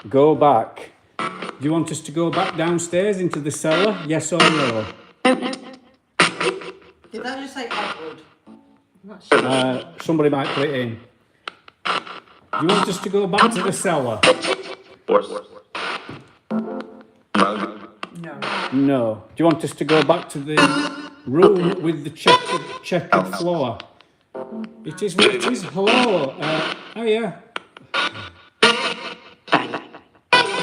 Go back. Do you want us to go back downstairs into the cellar? Yes or no? Did I just say Edward? Somebody might put it in. Do you want us to go back to the cellar? No. No. Do you want us to go back to the room with the checkered floor? It is what it is. Hello. Oh yeah.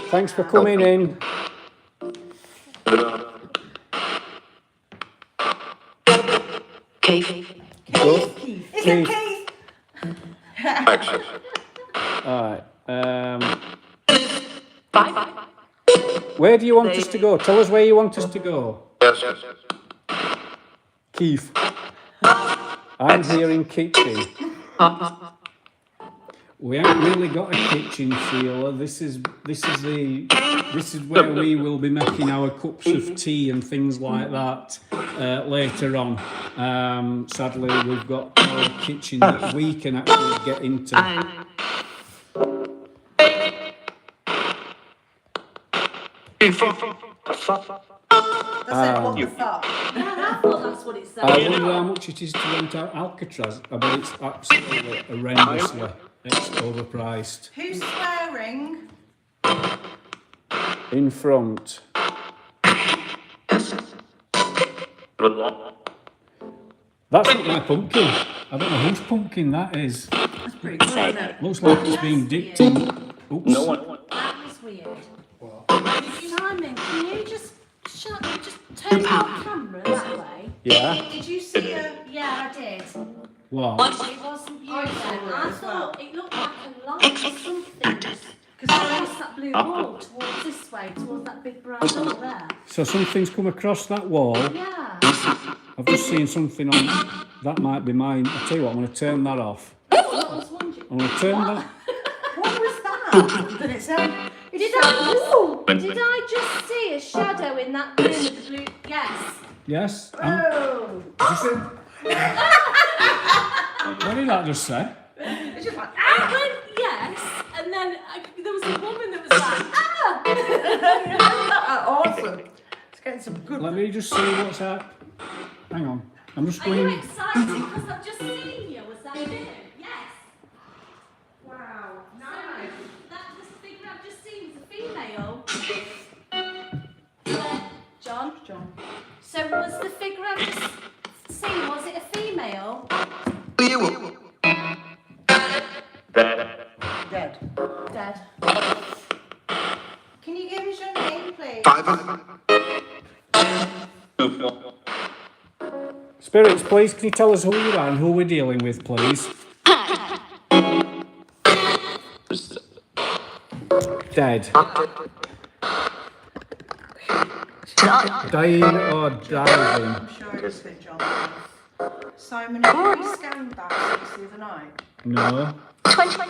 Thanks for coming in. Keith. Good. Keith. Is it Keith? Alright. Where do you want us to go? Tell us where you want us to go. Keith. I'm here in kitchen. We haven't really got a kitchen, Sheila. This is where we will be making our cups of tea and things like that later on. Sadly, we've got no kitchen that we can actually get into. That's it, what the fuck? Yeah, I thought that's what it said. I wonder how much it is to rent out Alcatraz. I bet it's absolutely horrendously. It's overpriced. Who's swearing? In front. That's not my pumpkin. I don't know whose pumpkin that is. That's pretty good, isn't it? Looks like it's been dipped in. Oops. That was weird. Simon, can you just turn your camera that way? Yeah. Did you see a... Yeah, I did. What? It wasn't you then. I thought it looked like a light or something. Because I faced that blue wall towards this way, towards that big brown wall there. So something's come across that wall. Yeah. I've just seen something on. That might be mine. I'll tell you what, I'm going to turn that off. I was wondering. I'm going to turn that. What was that? Did it sound... Did I just see a shadow in that room with the blue? Yes. Yes. Oh! What did that just say? It's just like... I went yes, and then there was a woman that was like, ah! Awesome. It's getting some good... Let me just see what's that. Hang on. I'm just Are you going. excited because I've just seen you? Was that you? Yes. Wow. Nice. That this figure I've just seen is a female. John? So was the figure I've just seen, was it a female? Dead. Dead. Can you give us your name, please? Spirits, please, can you tell us who you are and who we're dealing with, please? Dead. Dying or diving? I'm sure it's been John. Simon, have you scanned that since the other night? No. 20.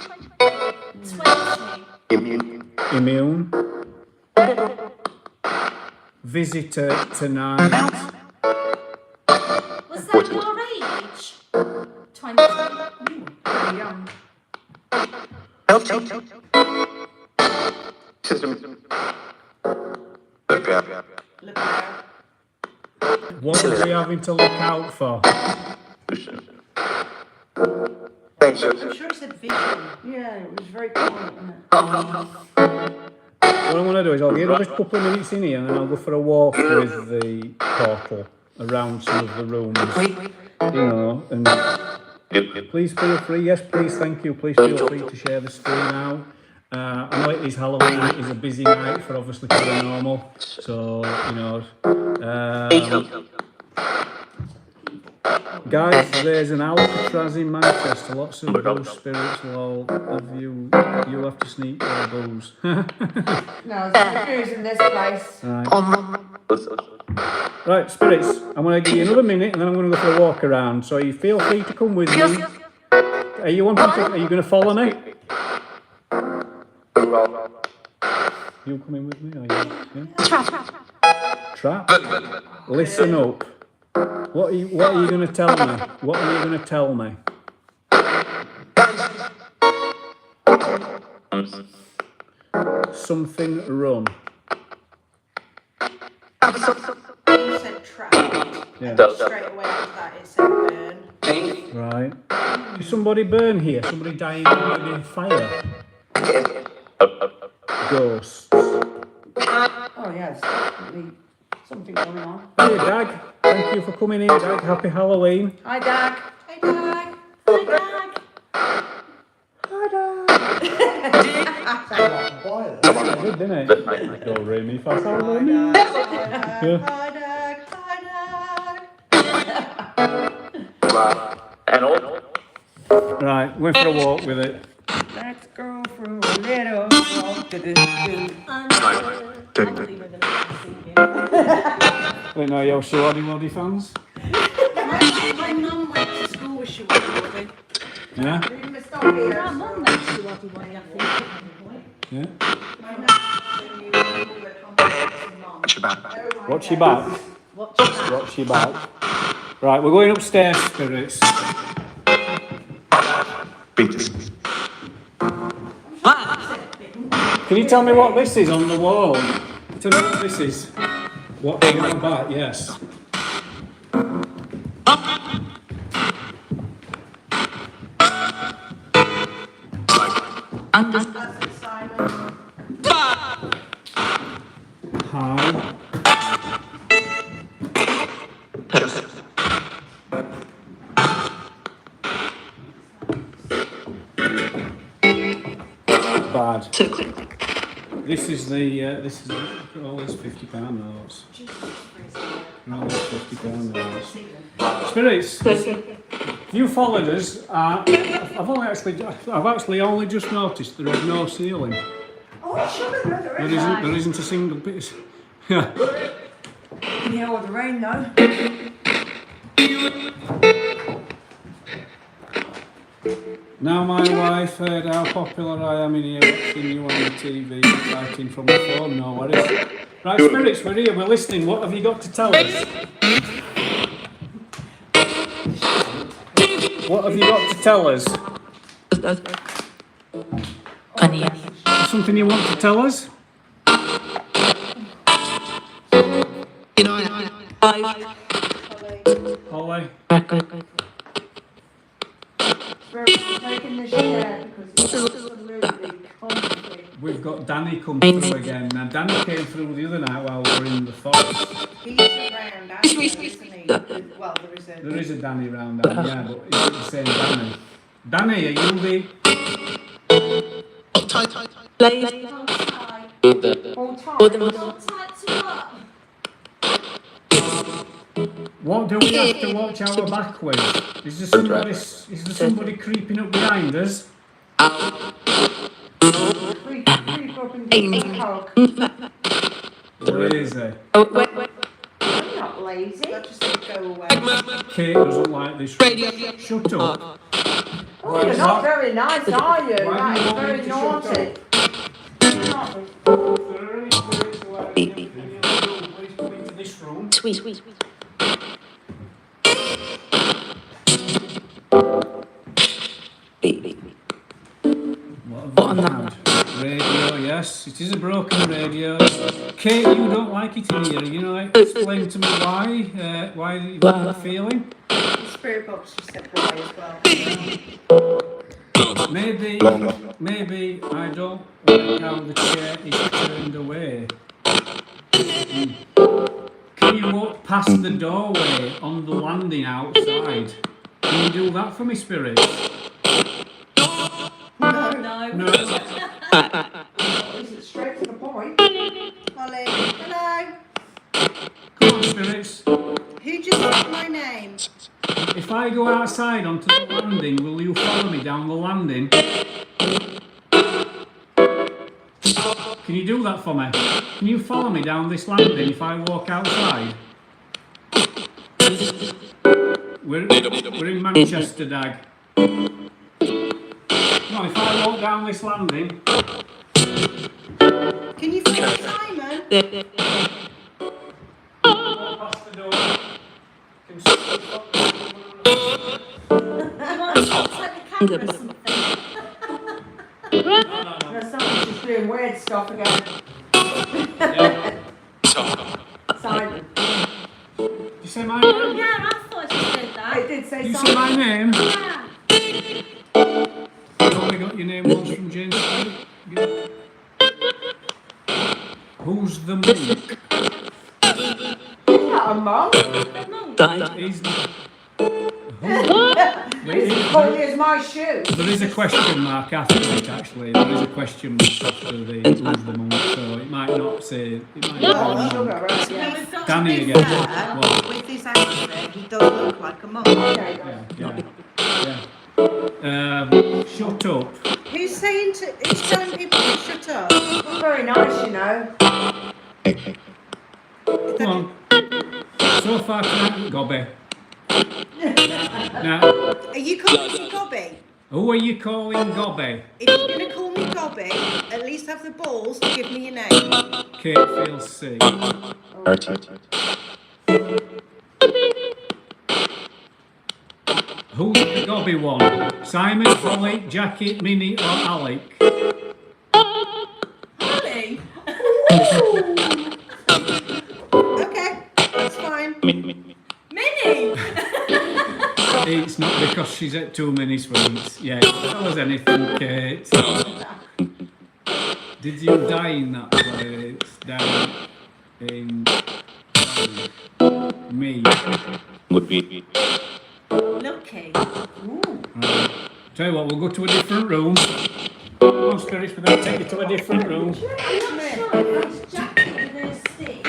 Immune. Visitor tonight. Was that your age? 20. Pretty young. Look there. What are we having to look out for? I'm sure it said vision. Yeah, it was very quiet, wasn't it? What I'm going to do is I'll give it a couple of minutes in here and then I'll go for a walk with the portal around some of the rooms. You know, and please feel free, yes please, thank you, please feel free to share the screen out. I know it is Halloween, it is a busy night for obviously paranormal, so, you know, guys, there's an Alcatraz in Manchester, lots of ghost spirits will all of you, you'll have to sneak their booze. No, there's booze in this place. Right, spirits, I'm going to give you another minute and then I'm going to go for a walk around, so you feel free to come with me. Are you going to follow me? You coming with me, are you? Yeah? Trap? Listen up. What are you going to tell me? What are you going to tell me? Something run. You said trap. Yeah. Straight away after that it said burn. Right. Did somebody burn here? Somebody dying in fire? Ghosts. Oh yes, definitely something going on. Hey Dag, thank you for coming in, Dag. Happy Halloween. Hi Dag. Hey, Dag. Hi, Dag. Good, didn't it? Go re mi fa sol Hi la mi. Dag. Yeah. Hi Dag. Hi Dag. Right, went for a walk with it. Let's go for a little walk. Wait, no, you're Waddy fans? My mum went to school with Shawadi. Yeah? Really missed not here. My mum knows who everybody I think. Yeah. My nan's when you were contacting Mum. What's your back? Watch that. What's your back? Right, we're going upstairs, spirits. Can you tell me what this is on the wall? Tell me what this is. What on your back? Yes. That's it, Simon. Hi. Bad. This is all these £50 notes. All these £50 notes. Spirits, you followed us. I've actually only just noticed there is no ceiling. Oh, sure, There isn't a single bit. Yeah. Yeah, or the rain though. Now my wife heard how popular I am in here watching you on the TV, writing from the phone. No worries. Right, spirits, we're here. We're listening. What have you got to tell us? What have you got to tell us? Something you want to tell us? Holly. Taking this chair because it's absolutely comfy. We've got Danny come through again. Now Danny came through the other night while we were in the forest. He's around, actually, isn't he? Well, There is a Danny round down, yeah, but it's the same Danny. Danny, are you the... Hold tight. All time. Hold tight to what? What do we have to watch our back with? Is there somebody creeping up behind us? Creep up and give me a hug. Lazy. I'm not lazy. That just said go away. Kate doesn't like this. Shut up. Oh, you're not very nice, are you? Why That do you is want me very to shut naughty. If there are any spirits who are in any room, please come into this room. Sweet. What have we had? Radio, yes. It is a broken radio. Kate, you don't like it in here. You know, explain to me why you've got that feeling. The spirit box just said why as well. Maybe I don't like how the chair is turned away. Can you walk past the doorway on the landing outside? Can you do that for me, spirit? No. Is it straight to the point? Holly, hello. Come on, spirits. Who just said my name? If I go outside onto the landing, will you follow me down the landing? Can you do that for me? Can you follow me down this landing if I walk outside? We're in Manchester, Dag. Come on, if I walk down this landing... Can you follow Simon? Walk past the door. Can somebody follow me? You want to take the camera or something? No. No, someone's just doing weird stuff again. Yeah. Simon. Did you say my name? Yeah, I thought you said that. It did say You say Simon. my name? Yeah. I've only got your name once from James Street. Yeah. Who's the monk? He's not a mum. He's the... He's as holy as my shoe. There is a question mark after it, actually. There is a question mark after the who's the monk, so it might not say... It might not Oh, be a sugar, monk. right? Yeah, we've got Danny to be again. fair. What? With this outfit, he does look like a monk. Okay, Yeah. Shut up. Who's telling people to shut up? You're very nice, you know. Come on. So far tonight, Gobby. Now, Are you calling him Gobby? Who are you calling Gobby? If you're going to call me Gobby, at least have the balls to give me your name. Katefield C. Who's the Gobby one? Simon, Holly, Jackie, Minnie or Alec? Holly? Okay, that's fine. Minnie! It's not because she's at too many sweets. Yeah, tell us anything, Kate. Did you die in that place? Down in me. Lucky. Right. Tell you what, we'll go to a different room. Come on, spirits, we're going to take you to a different room. I'm not sure if that's Jackie with her stick,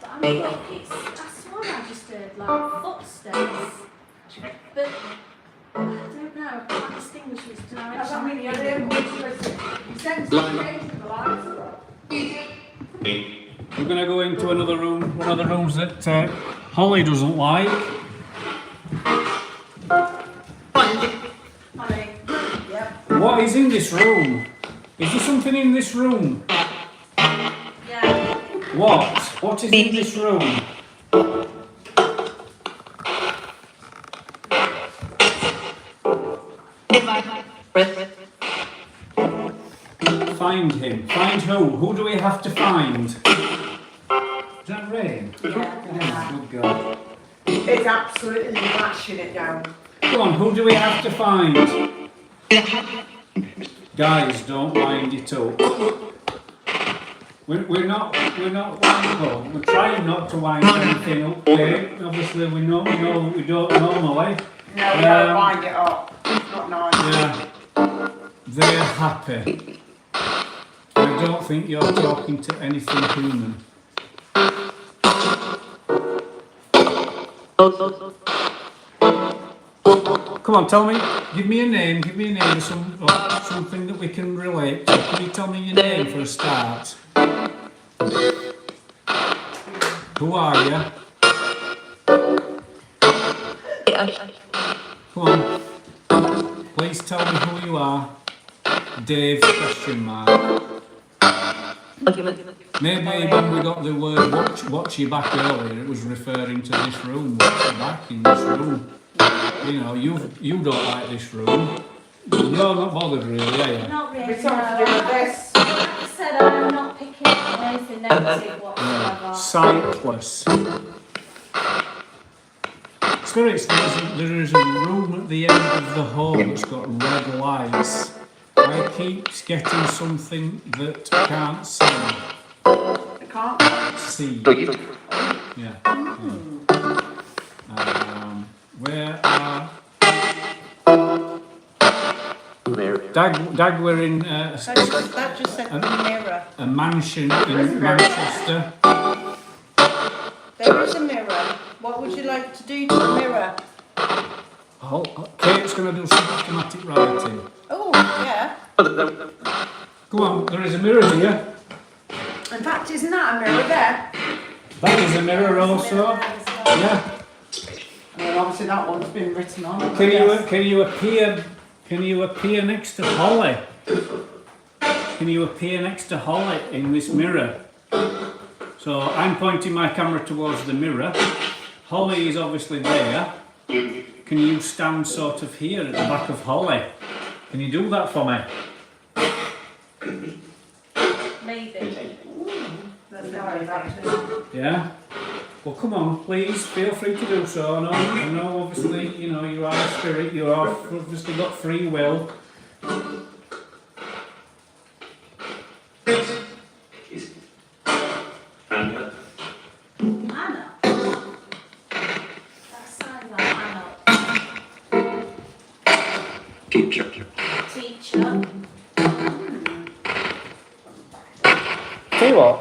but I think it's, I swear I just heard like footsteps. But I don't know, I can't distinguish which direction. Does that mean you're able to listen? You send some days to the lights are We're going to go into another room, one of the rooms that Holly doesn't like. Holly. Yep. What is in this room? Is there something in this room? Yeah. What? What is in this room? Find him. Find who? Who do we have to find? Is that rain? Yeah. Oh, good God. It's absolutely mashing it down. Come on, who do we have to find? Guys, don't wind it up. We're not winding. We're trying not to wind anything up. Okay? Obviously, we don't normally. No, we don't wind it up. It's not nice. Yeah, they're happy. I don't think you're talking to anything human. Come on, tell me. Give me a name. Give me a name of something that we can relate to. Can you tell me your name for a start? Who are you? Come on. Please tell me who you are. Dave, question mark. Maybe when we got the word watch your back earlier, it was referring to this room. Watch your back in this room. You know, you don't like this room. You're not bothered really, are you? Not really, It's something to do with this. Like I said, I'm not picking up anything negative whatsoever. Sightless. Spirits, there is a room at the end of the hall that's got red lights. I keep getting something that can't see. I can't. See. Yeah. Where are... Dag we're in That just said mirror. a mansion in Manchester. There is a mirror. What would you like to do to the mirror? Kate's going to do some automatic writing. Oh, yeah. Go on, there is a mirror here. In fact, isn't that a mirror there? That is a mirror also. Yeah. Well, obviously that one's been written on. Can you appear next to Holly? Can you appear next to Holly in this mirror? So I'm pointing my camera towards the mirror. Holly is obviously there. Can you stand sort of here at the back of Holly? Can you do that for me? Maybe. Yeah? Well, come on, please, feel free to do so. I know obviously, you know, you are a spirit, you are obviously got free will. Anna. That sounds like Anna. Teacher. Tell you what,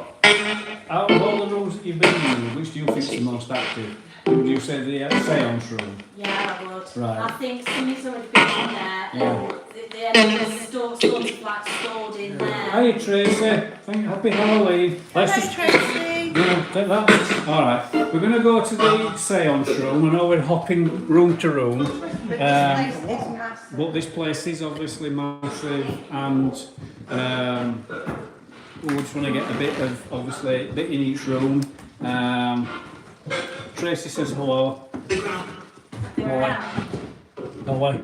out of all the rooms that you've been in, which do you think is the most active? Would you say the seance room? Yeah, I would. Right. I think somebody's already been in there. Yeah. The enemy's sort of like stored in there. Hi Tracy, happy Halloween. Hello, Tracy. Yeah, take that. All right. We're going to go to the seance room. I know we're hopping room to room, This place is massive. but this place is obviously massive, and we just want to get a bit of, obviously, a bit in each room. Tracy says hello. Holly. Holly.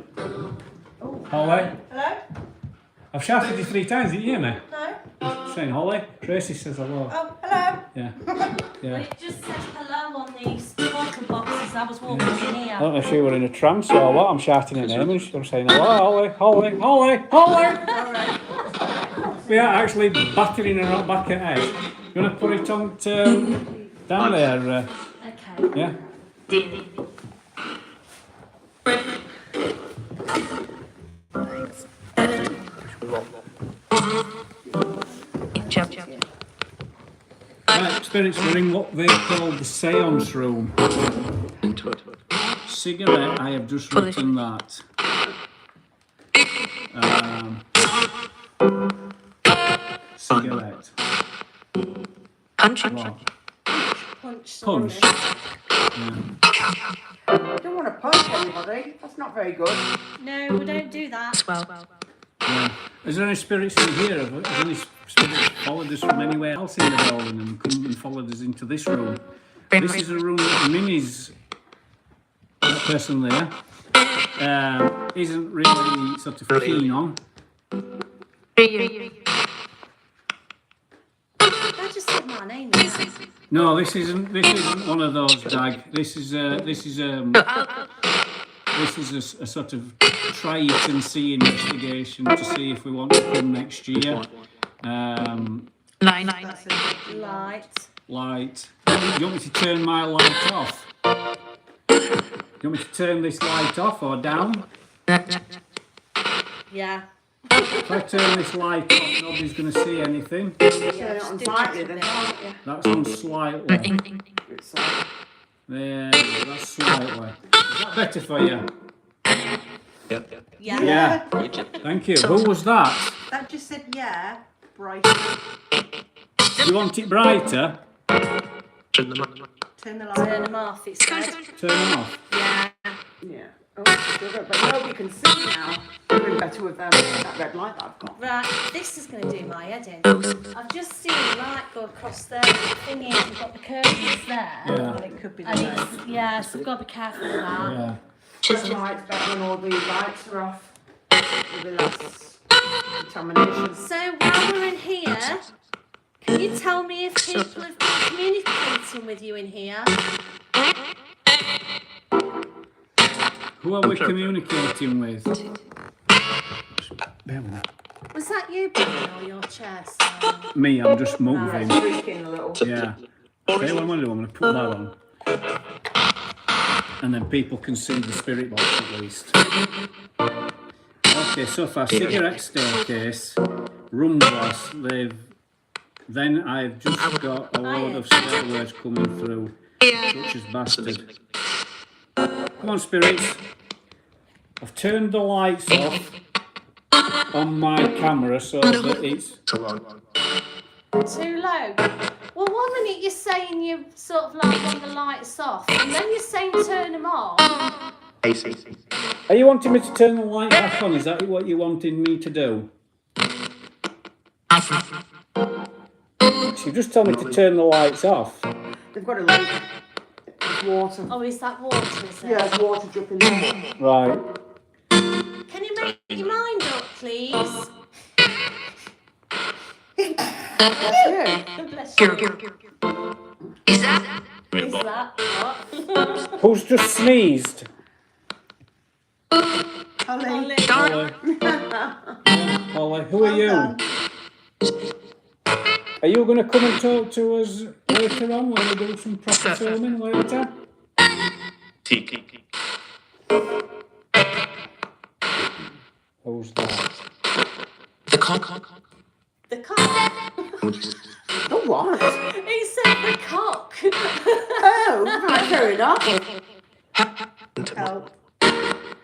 Holly. Hello? I've shouted you 3 times. Did you hear me? No? Saying Holly. Tracy says hello. Oh, hello? Yeah. Well, Yeah. it just said hello on these bottle boxes. I was walking in I here. don't know if she were in a trance or what. I'm shouting her name and I'm saying hello, Holly, Holly, Holly, Holly. We are actually battering her up back at head. You want to put it on down there? Okay. Yeah. Right, spirits, we're in what they call the seance room. Cigarette, I have just written that. Cigarette. Punch. Punch. Yeah. You don't want to punch anybody. That's not very good. No, we don't do that. Yeah. Is there any spirits in here? Has any spirits followed us from anywhere else in the building and come and followed us into this room? This is a room that Minnie's, that person there, isn't really sort of keen on. I just said my name. No, this isn't one of those, Dag. This is a sort of try it and see investigation to see if we want to come next year. That's it. Light. You want me to turn my light off? You want me to turn this light off or down? Yeah. If I turn this light off, nobody's going to see anything. Turn it on slightly then, can't you? That's on slightly. It's like, There, that's slightly. Is that better for you? Yeah. Yeah. Thank you. Who was that? That just said yeah, bright. You want it brighter? Turn the light Turn on. them off, it said. Turn them off. Yeah. yeah. Oh, but nobody can see now. Doing better with that red light that I've got. Right, this is going to do my head in. I've just seen the light go across there. The thing is, we've got the curtains there. Yeah. And it could be the And same. it's, yeah, so we've got to be careful with that. Yeah. Red light's better when all the lights are off. It'll be less contamination. So while we're in here, can you tell me if people have been communicating with you in here? Who are we communicating with? Was that you, Brian, or your chair, Sarah? Me, I'm just moving. Creaking a little. Yeah. Okay, what I'm going to do, I'm going to put that on. And then people can see the spirit box at least. Okay, so far, cigarette staircase, room glass, then I've just got a load of swear words coming through, such as bastard. Come on, spirits. I've turned the lights off on my camera so that it's... Too low. Well, 1 minute you're saying you sort of like want the lights off, and then you're saying turn them off. Are you wanting me to turn the light back on? Is that what you're wanting me to do? She just told me to turn the lights off. They've got a leak. There's water. Oh, is that water, is it? Yeah, there's water dripping there. Right. Can you make your mind up, please? Yeah. Bless you. Is that what? Who's just sneezed? Holly. Holly. Holly, who are you? Are you going to come and talk to us later on when we do some proper filming later? Who's that? The cock. Oh, what? He said the cock. Oh, right, fair enough. Help.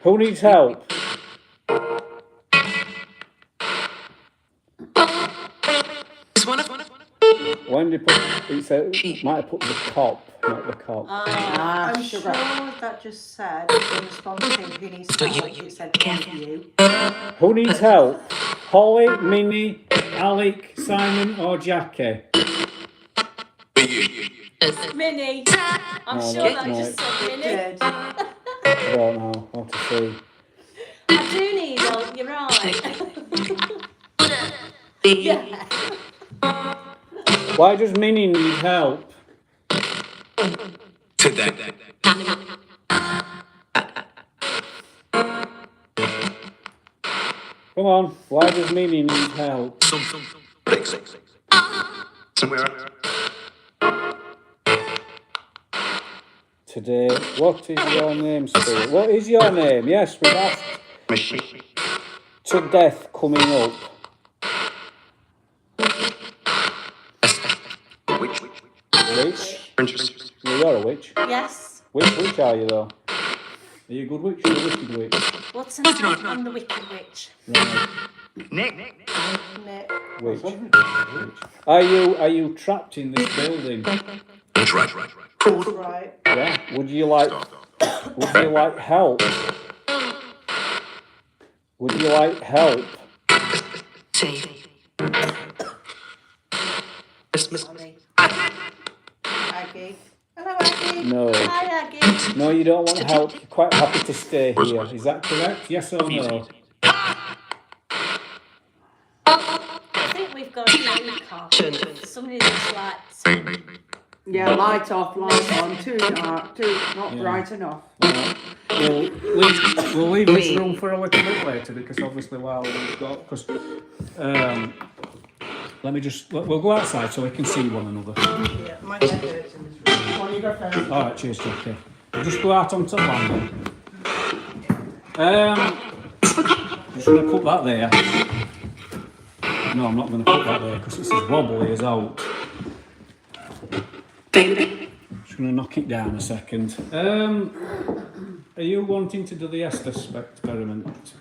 Who needs help? When did he put? He said might have put the cop, not the cop. I'm sure sugar. that just said in response to who needs help, it said one of you. Who needs help? Holly, Minnie, Alec, Simon, or Jackie? Minnie. I'm No, sure that's that just not said Minnie. Did. I don't know. I'll have to see. I do need help, you're right. Yeah. Why does Minnie need help? Come on. Why does Minnie need help? Today. What is your name, Spirit? What is your name? Yes, we've asked. To death coming up. Witch? Well, you're a witch. Yes. Which witch are you though? Are you a good witch or a wicked witch? What's the name? I'm the Wicked Witch. Right. Nick. Witch. Are you trapped in this building? That's right. Yeah. Would you like help? Would you like help? Aggie. Hello, Aggie. No. Hi, Aggie. No, you don't want help. You're quite happy to stay here. Is that correct? Yes or no? I think we've got a car. Somebody that's like... Yeah, light off, light on. Too dark, not Yeah. bright enough. We'll leave this room for a little bit later because obviously while we've got let me just we'll go outside so we can see one another. Yeah, my head hurts in this room. On you go first. All right, cheers, Jackie. We'll just go out onto the landing. Just gonna put that there. No, I'm not gonna put that there because it's as wobbly as out. Just gonna knock it down a second. Are you wanting to do the Estes experiment?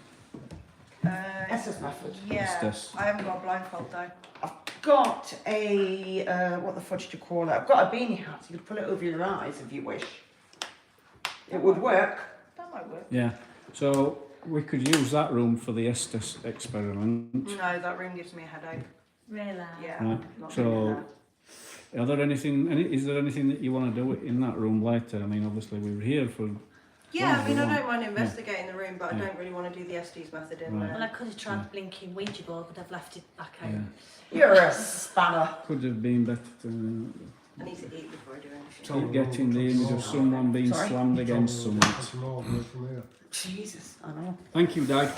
Estes method. Yeah, Estes. I haven't got a blindfold though. I've got a, what the fudge do you call it? I've got a beanie hat, so you could pull it over your eyes if you wish. It would work. That might work. Yeah. So we could use that room for the Estes experiment. No, that room gives me a headache. Really? Yeah. Right. not So, doing that. is there anything that you want to do in that room later? I mean, obviously we were here for. Yeah, I mean, I Yeah. don't mind investigating the room, but I Yeah. don't really want to do the Estes method in Right. Well, I there. could have tried the blinking Ouija board, but I've left it back Yeah. home. You're a spanner. Could have been better to I need to eat before I do anything. keep getting the image of someone being Sorry? slammed against something. Jesus, I know. Thank you, Dad.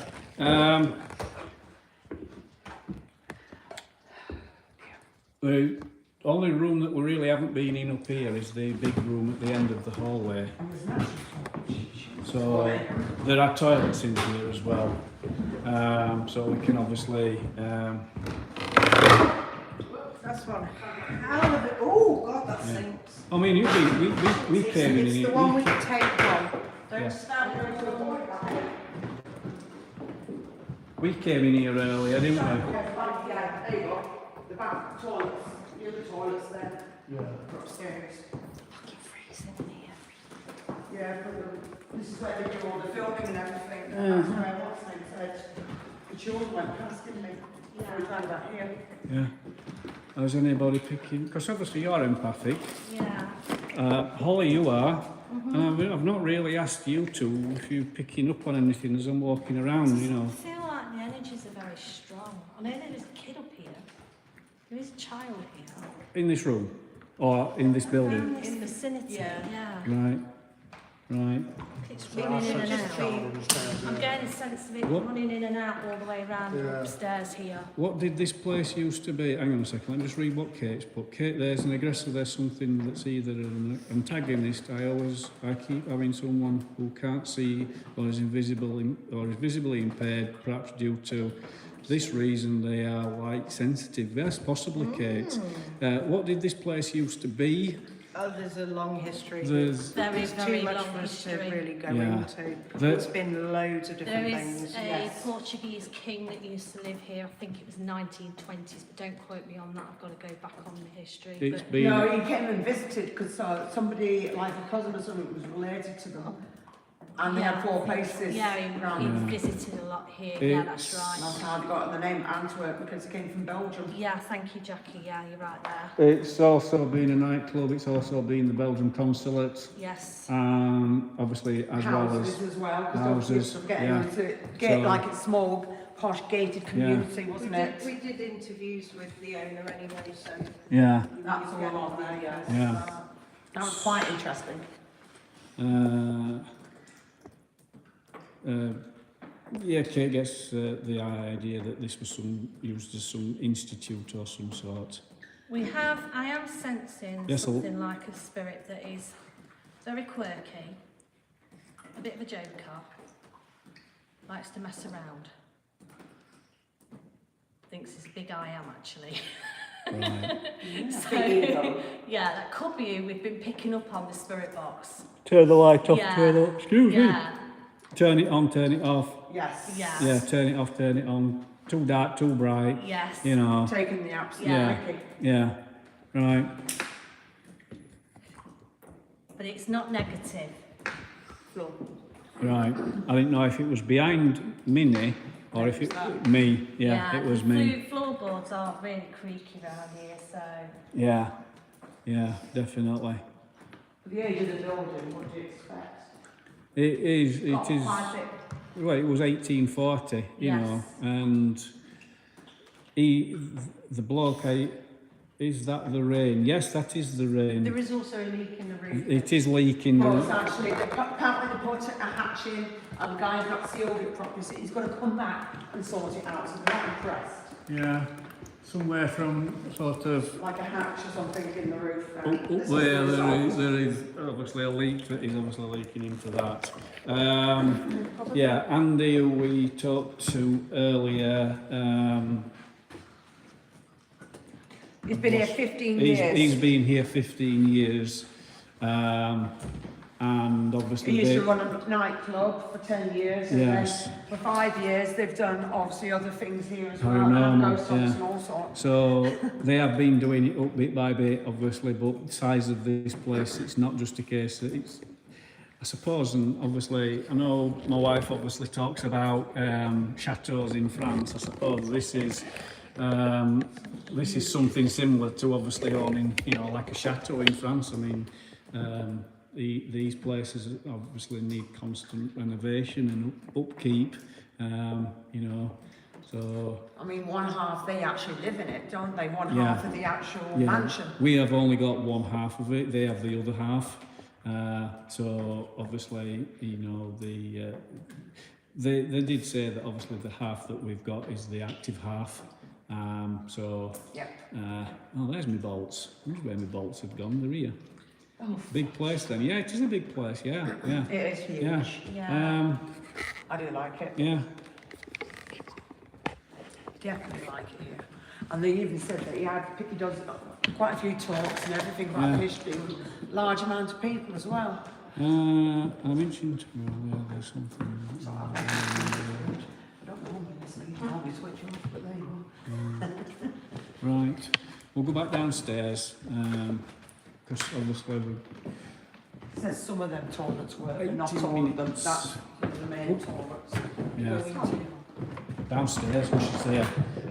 The only room that we really haven't been in up here is the big room at the end of the hallway. So there are toilets in here as well. So we can obviously. That's one hell of it. Oh, God, that stinks. I mean, we came in It's here. the one with the tape on. Don't Yeah. stand there and talk about it. We came in here earlier, didn't we? Yeah, there you go. The back toilets. The other toilets there. Yeah. Upstairs. Fucking freezing in here. Yeah, this is where they do all the filming and everything. That's where what's name said. The children went past, didn't they? Yeah. We found out here. Yeah. Is anybody picking? Because obviously you're empathic. Yeah. Holly, you are. And I've not really asked you to if you're picking up on anything as I'm walking around, you know. I feel like the energies are very strong. I know there is a kid up here. There is a child here. In this room? Or in this building? In this vicinity, Yeah. Right. Right. It's running in and out. I'm getting a sense of it What? running in and out all the way around Yeah. upstairs here. What did this place used to be? Hang on a second, let me just read what Kate's put. Kate, there's an aggressor, there's something that's either an antagonist. I keep having someone who can't see or is visibly impaired, perhaps due to this reason they are light sensitive. Yes, possibly, Kate. What did this place used to be? Oh, there's a long history. There's Very, There's very too much long for us to history. really go Yeah. into. The- It's been loads of There different is things. a Yes. Portuguese king that used to live here. I think it was 1920s, but don't quote me on that. I've got to go back on the history. it's But been No, he came and visited because somebody, like a cousin or something, was related to them. And they had 4 places. yeah, he around. visited a lot here. Yeah, that's It's- And that's right. how they got the name Antwerp, because he came from Belgium. Yeah, thank you, Jackie. Yeah, you're right there. It's also been a nightclub. It's also been the Belgian consulate. Yes. Obviously, as Houses well as well, because houses, obviously getting yeah. into get So- like a small, posh, gated community, wasn't it? We did interviews with the owner anyway, so. yeah, That's all on there, yes. yeah. That was quite interesting. Yeah, Kate gets the idea that this was used as some institute or some sort. I am sensing Yes, something like a spirit that is very quirky, a bit of a joker, likes to mess around. Thinks he's big I am actually. Right. So, Big ego. yeah, that could be who we've been picking up on the spirit box. Turn the light off, Yeah. turn it off. Excuse me. Yeah, Turn it on, turn it off. Yes. yeah, Yeah, turn it off, turn it on. Too dark, too bright. yes. You know. Taking the absolute Yeah. mickey. Yeah. Right. But it's not negative. So, Right. I didn't know if it was behind Minnie or if it me. Yeah, it was the me. Floorboards aren't really creaky around here, so Yeah. Yeah, definitely. for the age of the building, what do you expect? It is. Got It is. quite a bit. Well, it was 1840, you Yes. know, and the bloke, is that the rain? Yes, that is the rain. There is also a leak in the roof. It is leaking. Well, it's actually, apparently they put a hatch in and the guy's not sealed it properly, so he's got to come back and sort it out, so they're not impressed. Yeah, somewhere from sort of Like a hatch or something in the roof. up This is there, the result. there is obviously a leak that is obviously leaking into that. Yeah, Andy, who we talked to earlier, He's been here 15 he's years. been here 15 years, and obviously He used to they- run a nightclub for 10 years, and Yes. then for 5 years they've done obviously other things here as well, Paranormal, and ghost hunts yeah. and all sorts. So they have been doing it up bit by bit, obviously, but the size of this place, it's not just a case that it's, I suppose, and obviously, I know my wife obviously talks about chateaux in France. I suppose this is something similar to obviously owning, you know, like a chateau in France. I mean, these places obviously need constant renovation and upkeep, you know, so... I mean, one half they actually live in it, don't they? One Yeah. half of the actual Yeah, mansion. we have only got one half of it. They have the other half. So obviously, you know, they did say that obviously the half that we've got is the active half. So Yep. oh, there's my bolts. There's where my bolts have gone. They're here. Oh, Big place then. Yeah, it is a big place. Yeah, yeah, it is huge. yeah. yeah. I do like it. Yeah. Definitely like it here. And they even said that he does quite a few talks and everything about Yeah. the history with large amounts of people as well. I mentioned there's something. I don't normally listen, you normally switch off, but there you are. Right. We'll go back downstairs because obviously we. It says some of them toilets were, but not 18 all of them. minutes. That's the main toilets. Yeah. Go into. Downstairs, we should say.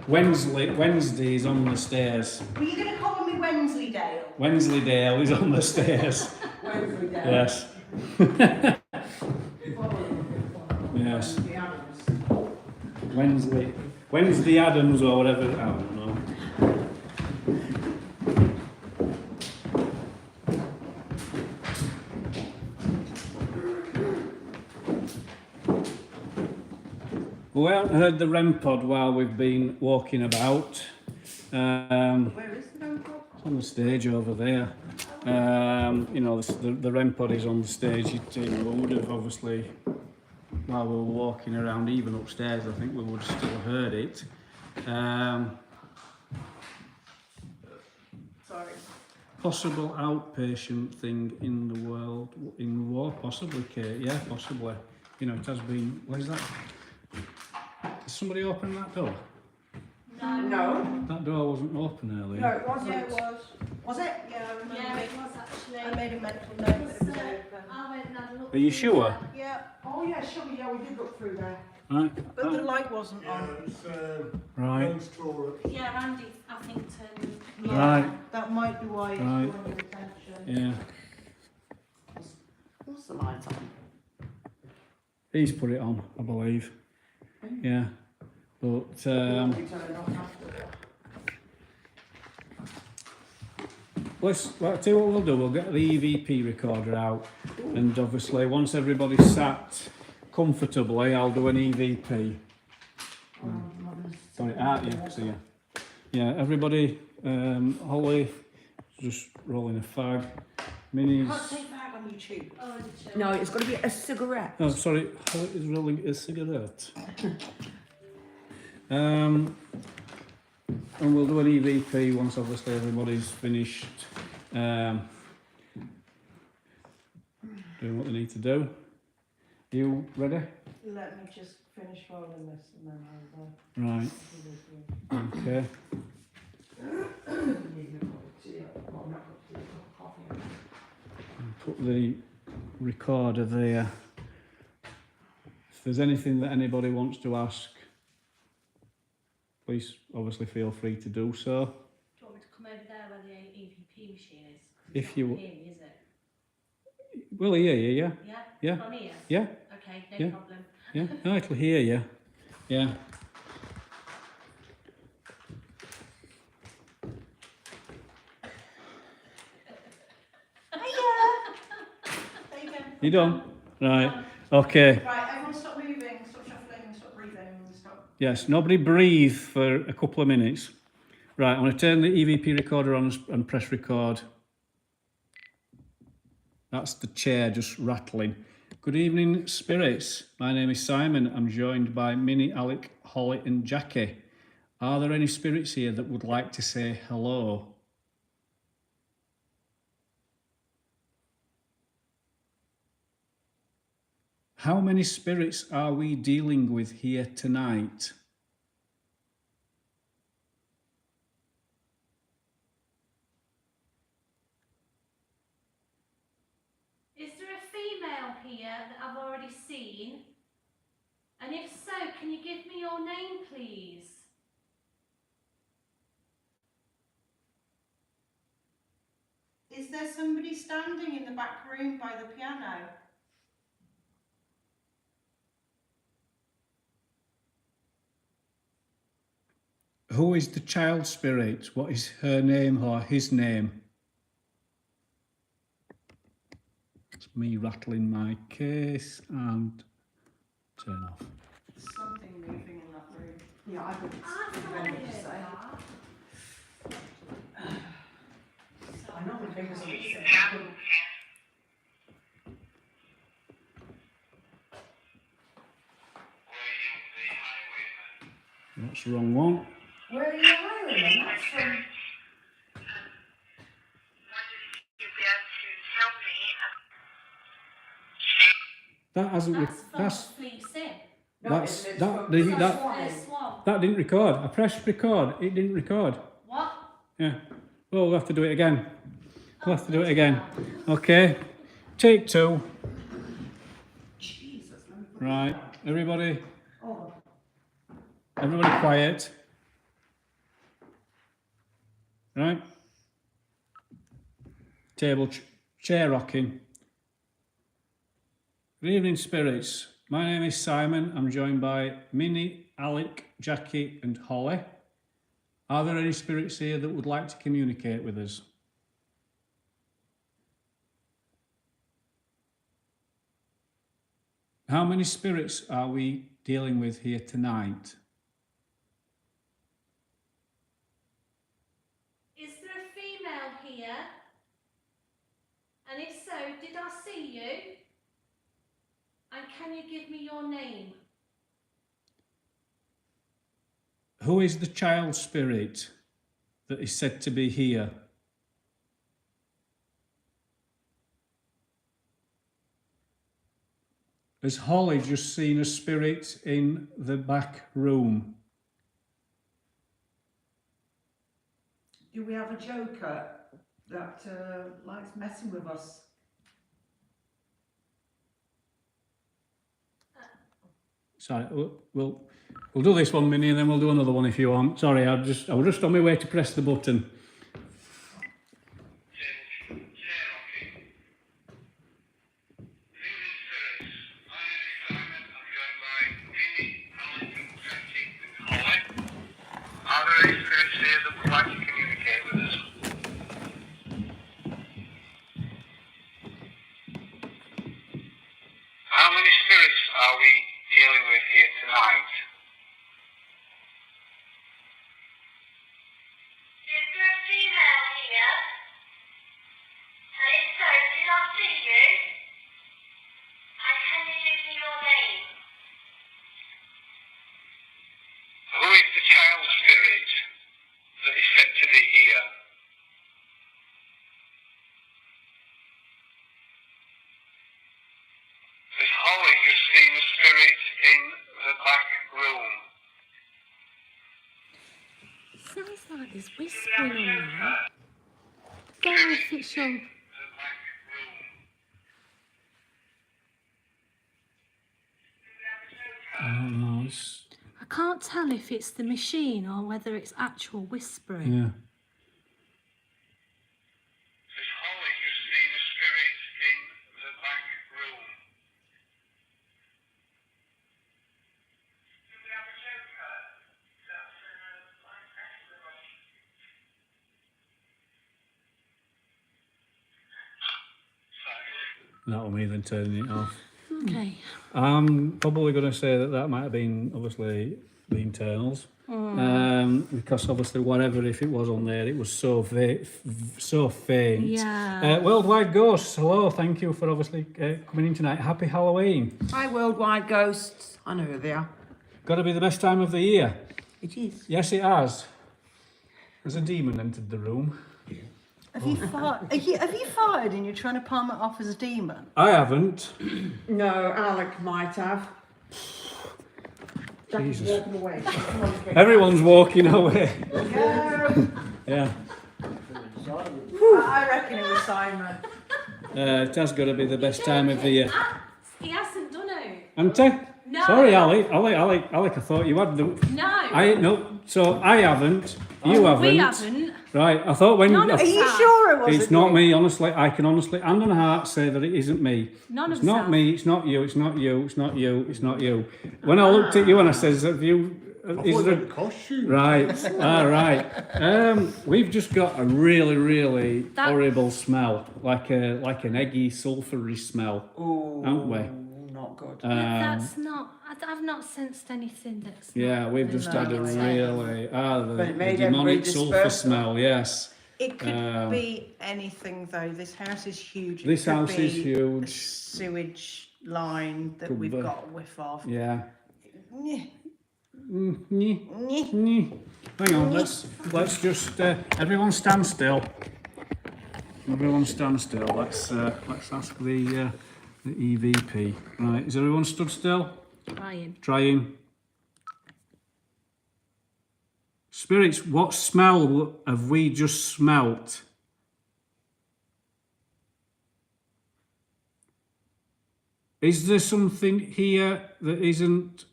Wednesday is on the stairs. Were you going to call me Wensleydale? Wensleydale is on the stairs. Wednesday down. Yes. Yes. The Adams. Wednesday Adams or whatever. I don't know. We haven't heard the REM pod while we've been walking about. Where is the room? It's on the stage over there. You know, the REM pod is on the stage. We would have obviously, while we were walking around, even upstairs, I think we would have still heard it. Sorry. possible outpatient thing in the world in war, possibly, Kate. Yeah, possibly. You know, it has been. What is that? Did somebody open that door? No. That door wasn't open earlier. No, it wasn't. Yeah, it was. Was it? Yeah, I remember. Yeah, it. it was actually. I made a mental note that it was open. I went and had a look. Are you sure? Yeah, Oh yeah, sure, yeah, we did look through there. Right. but the light wasn't Yeah, on. it's, Right. men's toilet. Yeah, Andy Atherton. Right. That might be why it's Right. drawing your attention. Yeah. What's the light on? He's put it on, I believe. Yeah. But We turned off after. let's tell you what we'll do. We'll get the EVP recorder out, and obviously once everybody's sat comfortably, I'll do an EVP. Got it out, yeah. So yeah, everybody. Holly, just rolling a fag. Minnie's. Can't say that on YouTube. Oh, No, it's got to be a cigarette. Oh, sorry, Holly is rolling a cigarette. And we'll do an EVP once obviously everybody's finished doing what they need to do. You ready? Let me just finish rolling this and then I'll Right. do this. Okay. Put the recorder there. If there's anything that anybody wants to ask, please obviously feel free to do so. Do you want me to come over there where the EVP machine is? 'Cause If it's you- not here, is it? Well, yeah. Yeah? Yeah. From here? Yeah. Okay, no Yeah. problem. Yeah, no, it'll hear you. Yeah. There you go. You done? Right. Okay. Right, everyone stop moving, stop shuffling, stop breathing, stop. Yes, nobody breathe for a couple of minutes. Right, I'm going to turn the EVP recorder on and press record. That's the chair just rattling. Good evening, spirits. My name is Simon. I'm joined by Minnie, Alec, Holly and Jackie. Are there any spirits here that would like to say hello? How many spirits are we dealing with here tonight? Is there a female here that I've already seen? And if so, can you give me your name, please? Is there somebody standing in the back room by the piano? Who is the child spirit? What is her name or his name? It's me rattling my case and turn off. There's something moving in that room. Yeah, I think I it's thought very I to heard say. that. I know the fingers are That's the wrong one. Where are you hiring? That's from. That hasn't. That's from That's Fleet Sim. No, That's- it's that- from- the- it's that- from There's Swanee. Swan. that didn't record. I pressed record. It didn't record. What? Yeah. Well, we'll have to do it again. We'll have to do it again. Okay. Take two. Jesus, let me put Right. Everybody. Oh, Everybody quiet. Right. Table, chair rocking. Good evening, spirits. My name is Simon. I'm joined by Minnie, Alec, Jackie and Holly. Are there any spirits here that would like to communicate with us? How many spirits are we dealing with here tonight? Is there a female here? And if so, did I see you? And can you give me your name? Who is the child spirit that is said to be here? Has Holly just seen a spirit in the back room? Do we have a joker that likes messing with us? Sorry, we'll do this one, Minnie, and then we'll do another one if you want. Sorry, I was just on my way to press the button. How many spirits are we dealing with here tonight? Is there a female here? And if so, did I see you? And can you give me your name? Who is the child spirit that is said to be here? Has Holly just seen a spirit in the back room? Sounds like there's whispering on there. Don't know if it's your... The back room. I don't know. It's, I can't tell if it's the machine or whether it's actual whispering. yeah. Has Holly just seen a spirit in the back room? Do we have a joker that's like messing with us? That'll me then turning it off. Okay. I'm probably going to say that might have been obviously the internals, because obviously whatever if it was on there, it was so so faint. Yeah. Worldwide Ghosts, hello, thank you for obviously coming in tonight. Happy Halloween. Hi, Worldwide Ghosts. I know who they are. Got to be the best time of the year. It is. Yes, it has. Has a demon entered the room? Have you farted and you're trying to palm it off as a demon? I haven't. No, Alec might have. Jackie's Jesus. walking away. Come on, Kate. Everyone's walking away. Go. Yeah. I reckon it was Simon. It has got to be the best time of the year. He hasn't done it. Haven't I? No. Sorry, Alec, I thought you had the... No. No, so I haven't, you haven't. We haven't. Right, I thought when... None of Are us you have. sure it wasn't It's not you? me, honestly. I can honestly, hand on heart, say that it isn't me. None of It's us not have. me, it's not you, it's not you, it's not you, it's not you. When I looked at you and I says, have you... Is there... Costume. Right, all right. We've just got a really, really That- horrible smell, like an eggy, sulphury smell, Ooh, haven't we? not good. That's not... I've not sensed anything that's... Yeah, not we've just had a really But the it made demonic everybody sulphur disperse. smell. Yes, It could be anything though. This house is huge. this It could house is be a huge. sewage line that Could we've be. got a whiff of. Yeah. Nyeh, Nyeh, nyeh. nyeh. Hang on, let's just everyone stand still. Everyone stand still. Let's ask the EVP. Right, is everyone stood still? Trying. Spirits, what smell have we just smelt? Is there something here that isn't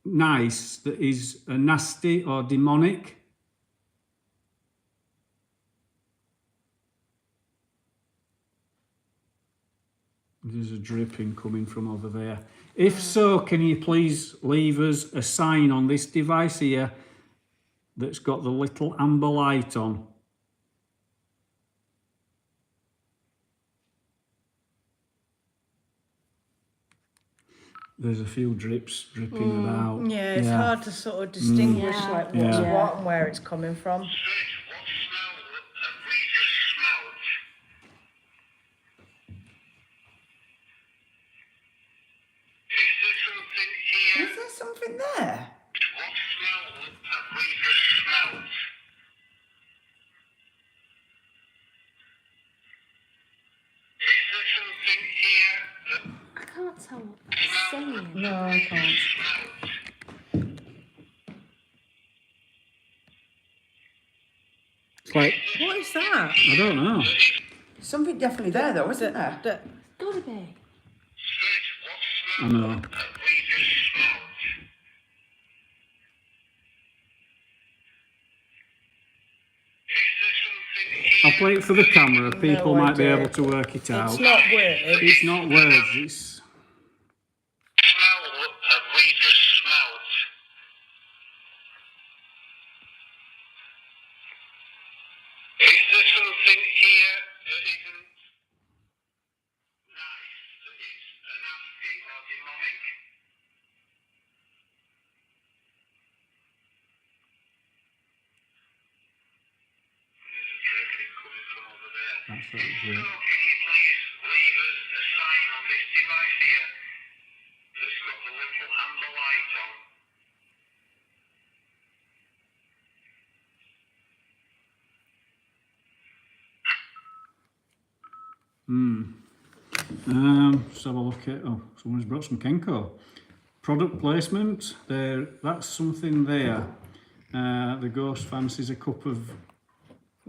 nice, that is nasty or demonic? There's a dripping coming from over there. If so, can you please leave us a sign on this device here that's got the little amber light on? There's a few drips dripping about. Yeah, it's hard to sort of distinguish Yeah. like what's Yeah. what and where it's coming from. Spirit, what smell have we just smelled? Is there something here? Is there something there? What smell have we just smelled? Is there something here that... I can't Like, What is that? I don't know. Something definitely there though, isn't there? Gotta be. I know. I'll play it for the camera. People might be able to work it out. It's not weird. It's not words. It's. Smell have we just smelt? Is there something here that isn't nice, that is nasty or demonic? There's a dripping coming from over there. That's what it's So doing. can you please leave us a sign on this device here that's got the little amber light on? Let's have a look at. Oh, someone's brought some Kenko. Product placement. There. That's something there. The ghost fancies a cup of.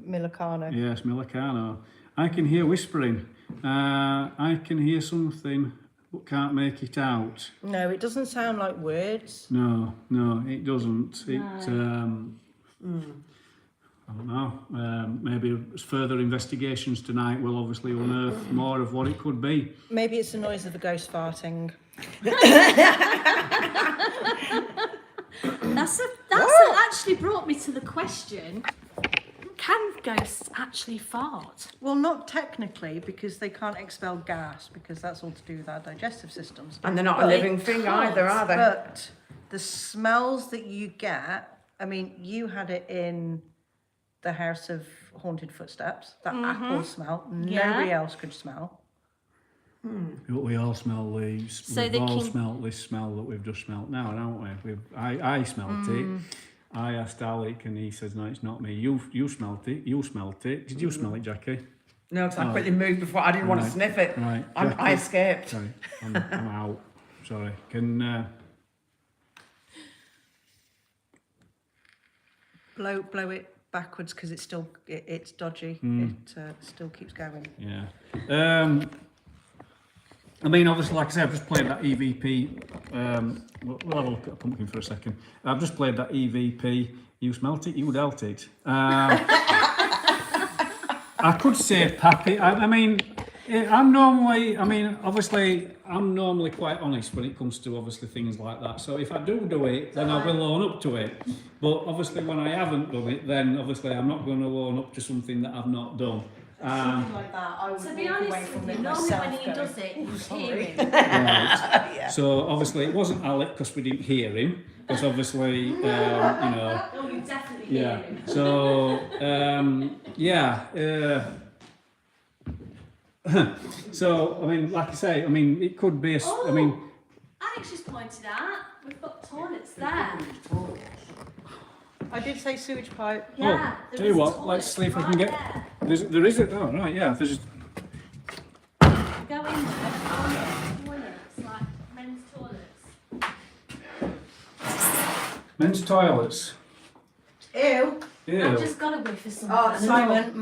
Millicano. Yes, Millicano. I can hear whispering. I can hear something, but can't make it out. No, it doesn't sound like words. No, it doesn't. It. I don't know. Maybe further investigations tonight will obviously unearth more of what it could be. Maybe it's the noise of the ghost farting. That's actually brought me to the question: can ghosts actually fart? Well, not technically, because they can't expel gas, because that's all to do with our digestive systems. And they're not a Well, living it thing can't, either, are they? But the smells that you get, I mean, you had it in the House of Haunted Footsteps, that apple smell, Yeah. nobody else could smell. We all smell these. So We've they all can- smelt this smell that we've just smelt now, haven't we? I smelt it. I asked Alec, and he says, "No, it's not me. You smelt it. You smelt it. Did you smell it, Jackie?" No, because I quickly moved before. I didn't want to Right. sniff it. Right. I Jackie. escaped. Sorry, I'm out. Sorry. Can Blow it backwards because it's dodgy. It still keeps going. yeah. I mean, obviously, like I said, I've just played that EVP. We'll have a look at a pumpkin for a second. I've just played that EVP. You smelt it, you dealt it. I could say Pappy. I mean, I'm normally quite honest when it comes to obviously things like that. So if I do it, then I will own up to it. But obviously, when I haven't done it, then obviously I'm not going to own up to something that I've not done. Something like that, I would To be walk away honest from with it you, normally myself. when he going, does it, you hear sorry. him. Right. So obviously it wasn't Alec because we didn't hear him. Because obviously, you know. Oh, you definitely hear Yeah. him. So so I mean, like I say, I mean, it could be a. I mean, Alex just pointed out we've got toilets there. I did say sewage pipe. Yeah. there tell you is a what, toilet let's see if we right can get. there. There is a. Oh right, yeah. There's. Go in toilets, like men's toilets. Men's toilets. Ew. Ew. I've just got a whiff of something. Oh, Simon,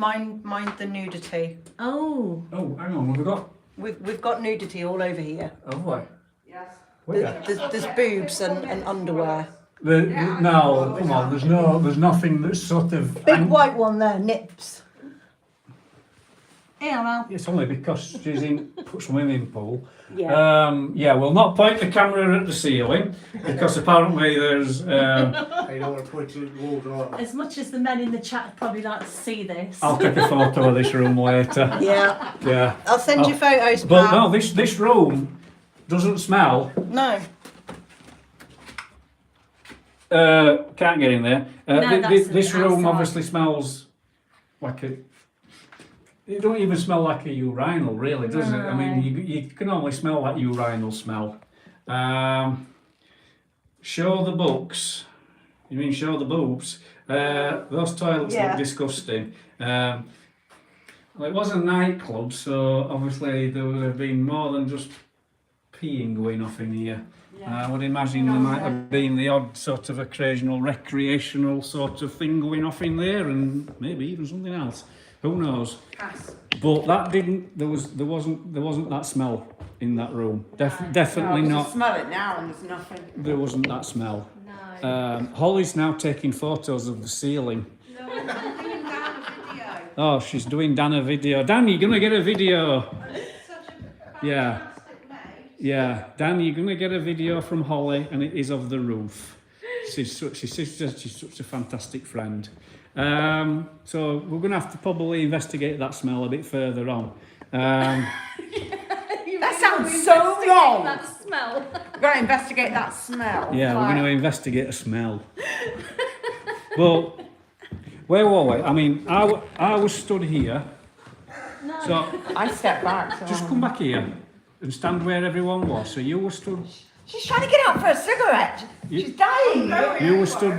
mind the nudity. Oh. Oh, hang on. We've got. We've got nudity all over here. Oh boy. Yes. Where? There's boobs and underwear. No, come on. There's nothing that's sort of. Big white one there, nips. Yeah, well. It's only because she's in swimming pool. Yeah. Yeah, we'll not point the camera at the ceiling because apparently there's. You don't want to put it in the wall, As much as the men in the chat would probably like to see this. I'll take a photo of this room later. Yeah. Yeah. I'll send you photos, But pal. no, this room doesn't smell. No. Can't get in there. No, that's this room outside. obviously smells like a. It don't even smell like a urinal, really, does it? I mean, you can only smell that urinal smell. Show the books. You mean show the boobs? Those toilets Yeah. look disgusting. Well, it was a nightclub, so obviously there would have been more than just peeing going off in here. I would imagine there might have been the odd sort of occasional recreational sort of thing going off in there, and maybe even something else. Who knows? Pass. But that didn't. There wasn't that smell in that room. Definitely No, not. I smell it now and there's nothing. There wasn't that smell. No. Holly's now taking photos of the ceiling. No, I'm doing down a video. Oh, she's doing Dan a video. Dan, you're gonna get a video. It's such a Yeah. fantastic mate. Yeah, Dan, you're gonna get a video from Holly, and it is of the roof. She's such a fantastic friend. So we're gonna have to probably investigate that smell a bit further on. That sounds so wrong. That smell. We've got to investigate that smell. Yeah, we're Like, going to investigate a smell. Well, where were we? I mean, I was stood here. No. So I stepped back. So just come back here and stand where everyone was. So you were stood. She's trying to get out for a cigarette. She's dying. You were stood.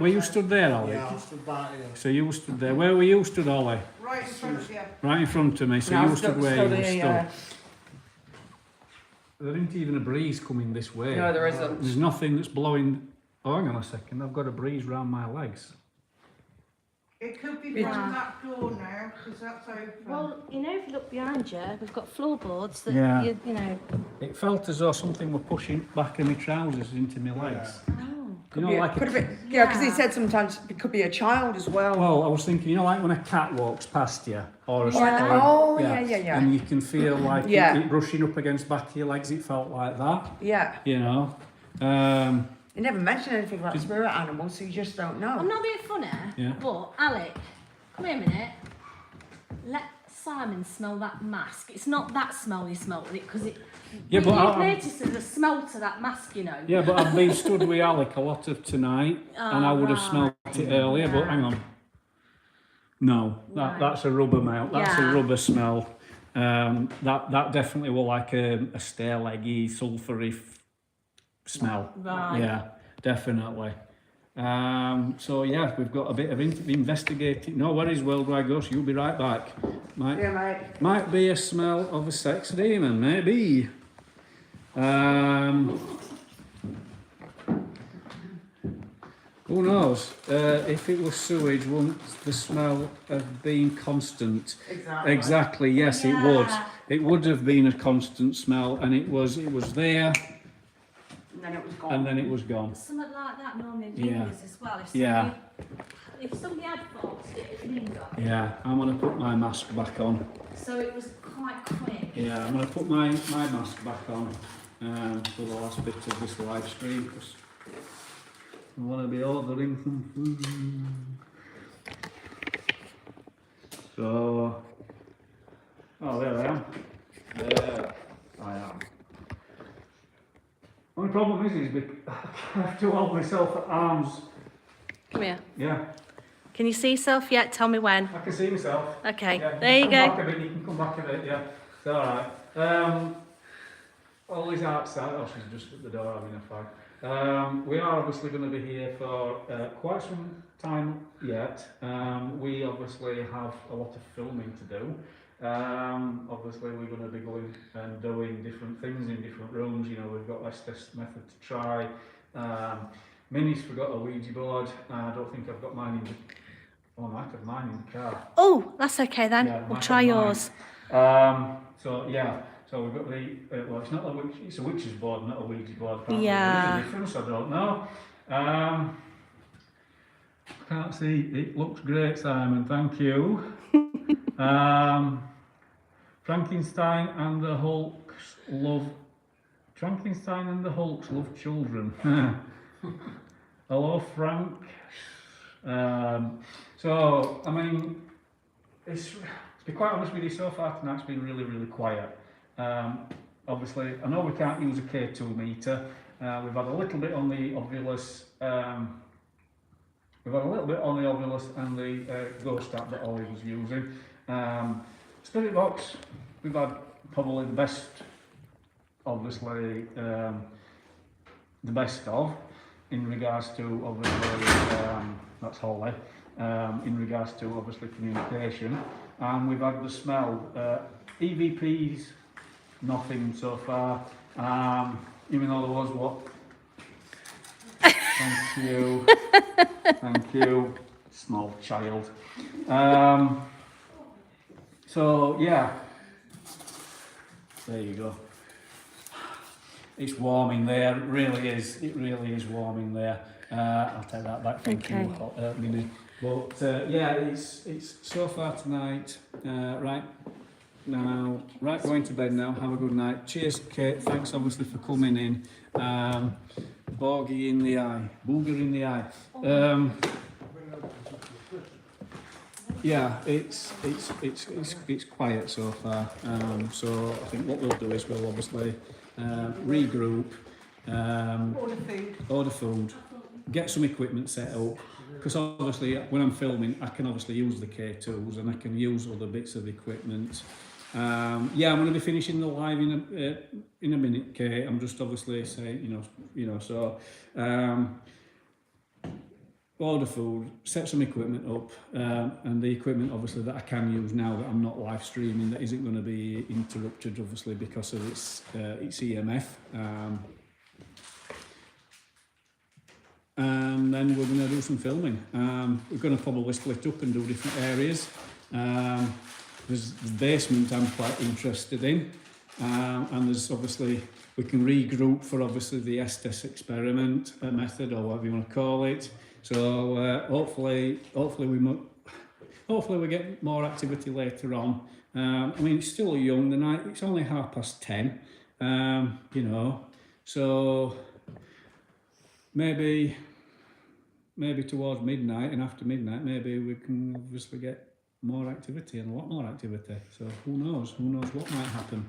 Were you stood there, Ollie? Yeah, I stood back here. So you were stood there. Where were you stood, Ollie? Right in front of you. Right in front of me. So No, you I were stood where you were stood. yeah. There isn't even a breeze coming this way. No, there isn't. There's nothing that's blowing. Oh, hang on a second. I've got a breeze round my legs. It could be Yeah. from that door now, because that's open. Well, you know, if you look behind you, we've got floorboards that Yeah. you know. It felt as though something were pushing back of my trousers into my legs. You know, like could a, have been, yeah, because he said sometimes it could be a child as well. well, I was thinking, you know, like when a cat walks past you, or a Yeah. Oh, yeah. and you can feel like Yeah. it brushing up against back of your legs. It felt like that, Yeah. you know. He never mentioned anything about spirit animals, so you just don't know. I'm not being funny, Yeah. but Alec, come here a minute. Let Simon smell that mask. It's not that smell you smell with it, because it. Yeah, well, but you've I- noticed there's a smell to that mask, you know. Yeah, but I've been stood with Alec a lot of tonight, and I would have smelled it earlier. But hang on, no, Right. that's a rubber mouth. That's Yeah. a rubber smell. That definitely was like a stale leggy, sulphury smell. Right. Yeah, definitely. So yeah, we've got a bit of investigating. No worries, Worldwide Ghost. You'll be right back. Yeah, mate. Might be a smell of a sex demon, maybe. Who knows? If it was sewage, wouldn't the smell have been constant? Exactly. Yes, it would. Yeah. It would have been a constant smell, and it was there, And then it was gone. and then it was gone. Something like that normally Yeah. lingers as well. If Yeah. If somebody had thoughts, it would linger. Yeah, I'm gonna put my mask back on. So it was quite quick. Yeah, I'm gonna put my mask back on for the last bit of this live stream, because I want to be ordering some food. So, oh, there I am. There I am. Only problem is I have to hold myself at arms. Come here. Yeah, Can you see yourself yet? Tell me when. I can see myself. Okay, Yeah, there you come go. Back a bit, you can come back a bit, yeah. It's alright. All these outside, oh, she's just at the door having a fight. We are obviously going to be here for quite some time yet. We obviously have a lot of filming to do. Obviously we're going to be going and doing different things in different rooms. You know, we've got this method to try. Minnie's forgot a Ouija board. I don't think I've got mine in the... Oh, I might have mine in the car. Oh, that's okay then. Yeah, We'll might try have mine. yours. So yeah, so we've got the well, it's not a witch, it's a witch's board, not a Ouija board. Apparently. Yeah. There's a difference, I don't know. Can't see. It looks great, Simon. Thank you. Frankenstein and the Hulks love. Frankenstein and the Hulks love children. Hello, Frank. So I mean, it's. To be quite honest with you, so far tonight's been really, really quiet. Obviously, I know we can't use a K2 meter. We've had a little bit on the Ovulus. We've had a little bit on the Ovulus and the Ghost app that Ollie was using. Spirit box, we've had probably the best, obviously, the best of, in regards to obviously, that's Holly, in regards to obviously communication. And we've had the smell. EVPs, nothing so far. Even though there was what? Thank you. Thank you. Small child. So yeah. There you go. It's warm in there. It really is. It really is warm in there. I'll take that back. Thank Okay. you, Minnie. But yeah, it's so far tonight. Right now, going to bed now. Have a good night. Cheers, Kate. Thanks obviously for coming in. Booger in the eye. Yeah, it's quiet so far. So I think what we'll do is we'll obviously regroup, order food, get some equipment set up. Because obviously when I'm filming, I can obviously use the K2s and I can use other bits of equipment. Yeah, I'm going to be finishing the live in a minute, Kate. I'm just obviously saying, so. Order food, set some equipment up, and the equipment obviously that I can use now that I'm not live streaming, that isn't going to be interrupted obviously because of its EMF. And then we're going to do some filming. We're going to probably split up and do different areas. There's the basement I'm quite interested in, and there's obviously we can regroup for obviously the Estes experiment method or whatever you want to call it. So hopefully we get more activity later on. I mean, it's still young the night. It's only 10:30. So maybe towards midnight and after midnight, maybe we can obviously get more activity and a lot more activity. So who knows what might happen,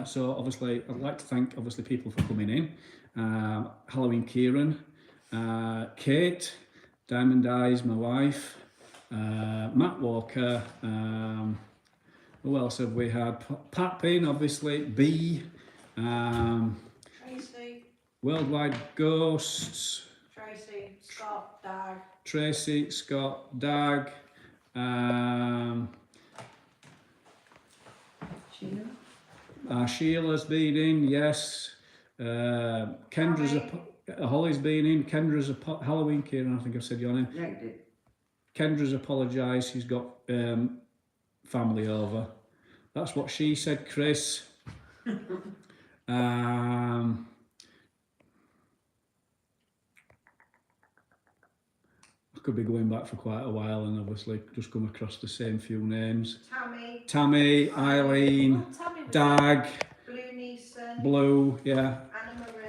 So obviously I'd like to thank obviously people for coming in. Halloween Kieran, Kate, Diamond Eyes, my wife, Matt Walker, who else have we had? Pat Payne, obviously, B, Tracy, Worldwide Ghosts, Tracy, Scott, Dag, Sheila's been in, yes. Kendra's Holly's been in. Kendra's Halloween Kieran, I think I've said your name. Kendra's apologised, she's got family over. That's what she said, Chris. I could be going back for quite a while and obviously just come across the same few names. Tammy, Eileen, Dag, Blue, yeah.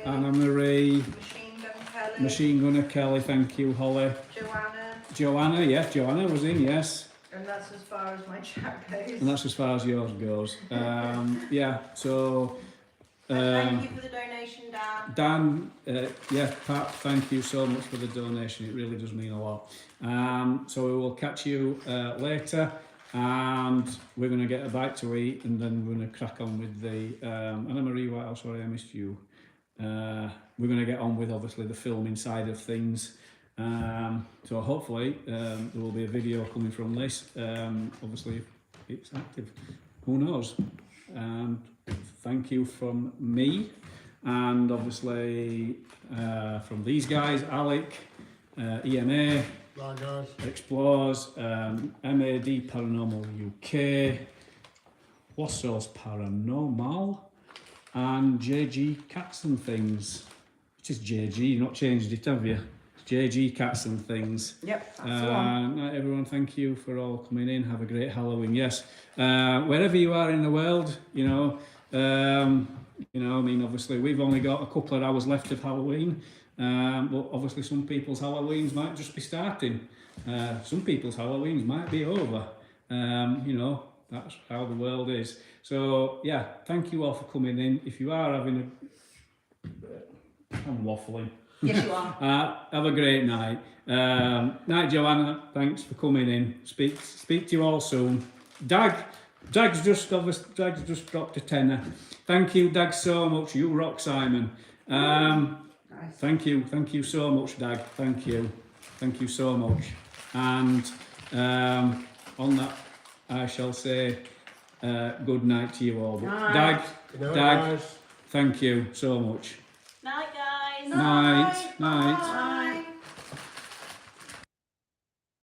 Anna Marie, Machine Gunner Kelly, thank you, Holly. Joanna, yes, Joanna was in, yes. And that's as far as my chat goes. And that's as far as yours goes. Yeah, so... thank you for the donation, Dan. Yeah, Pat, thank you so much for the donation. It really does mean a lot. So we will catch you later, and we're going to get a bite to eat, and then we're going to crack on with the Anna Marie White. Oh, sorry, I missed you. We're going to get on with obviously the filming side of things. So hopefully there will be a video coming from this. Obviously, it's active. Who knows? Thank you from me, and obviously from these guys, Alec, EMA, Explores, MAD Paranormal UK, Wassau's Paranormal, and JG Cats and Things. It's just JG, you've not changed it, have you? It's JG Cats and Things. Yep, that's the one. Night everyone, thank you for all coming in. Have a great Halloween. Yes, wherever you are in the world, I mean, obviously we've only got a couple of hours left of Halloween, but obviously some people's Halloweens might just be starting. Some people's Halloweens might be over. That's how the world is. So yeah, thank you all for coming in. If you are having I'm waffling. Yes, you are. Have a great night. Night, Joanna. Thanks for coming in. Speak to you all soon. Dag's just dropped a tenner. Thank you, Dag, so much. You rock, Simon. Nice. Thank you so much, Dag. Thank you so much. And on that, I shall say good night to you all. But Night. Dag, Good night, Dag, guys. thank you so much. Night, guys. Night. Night. Bye.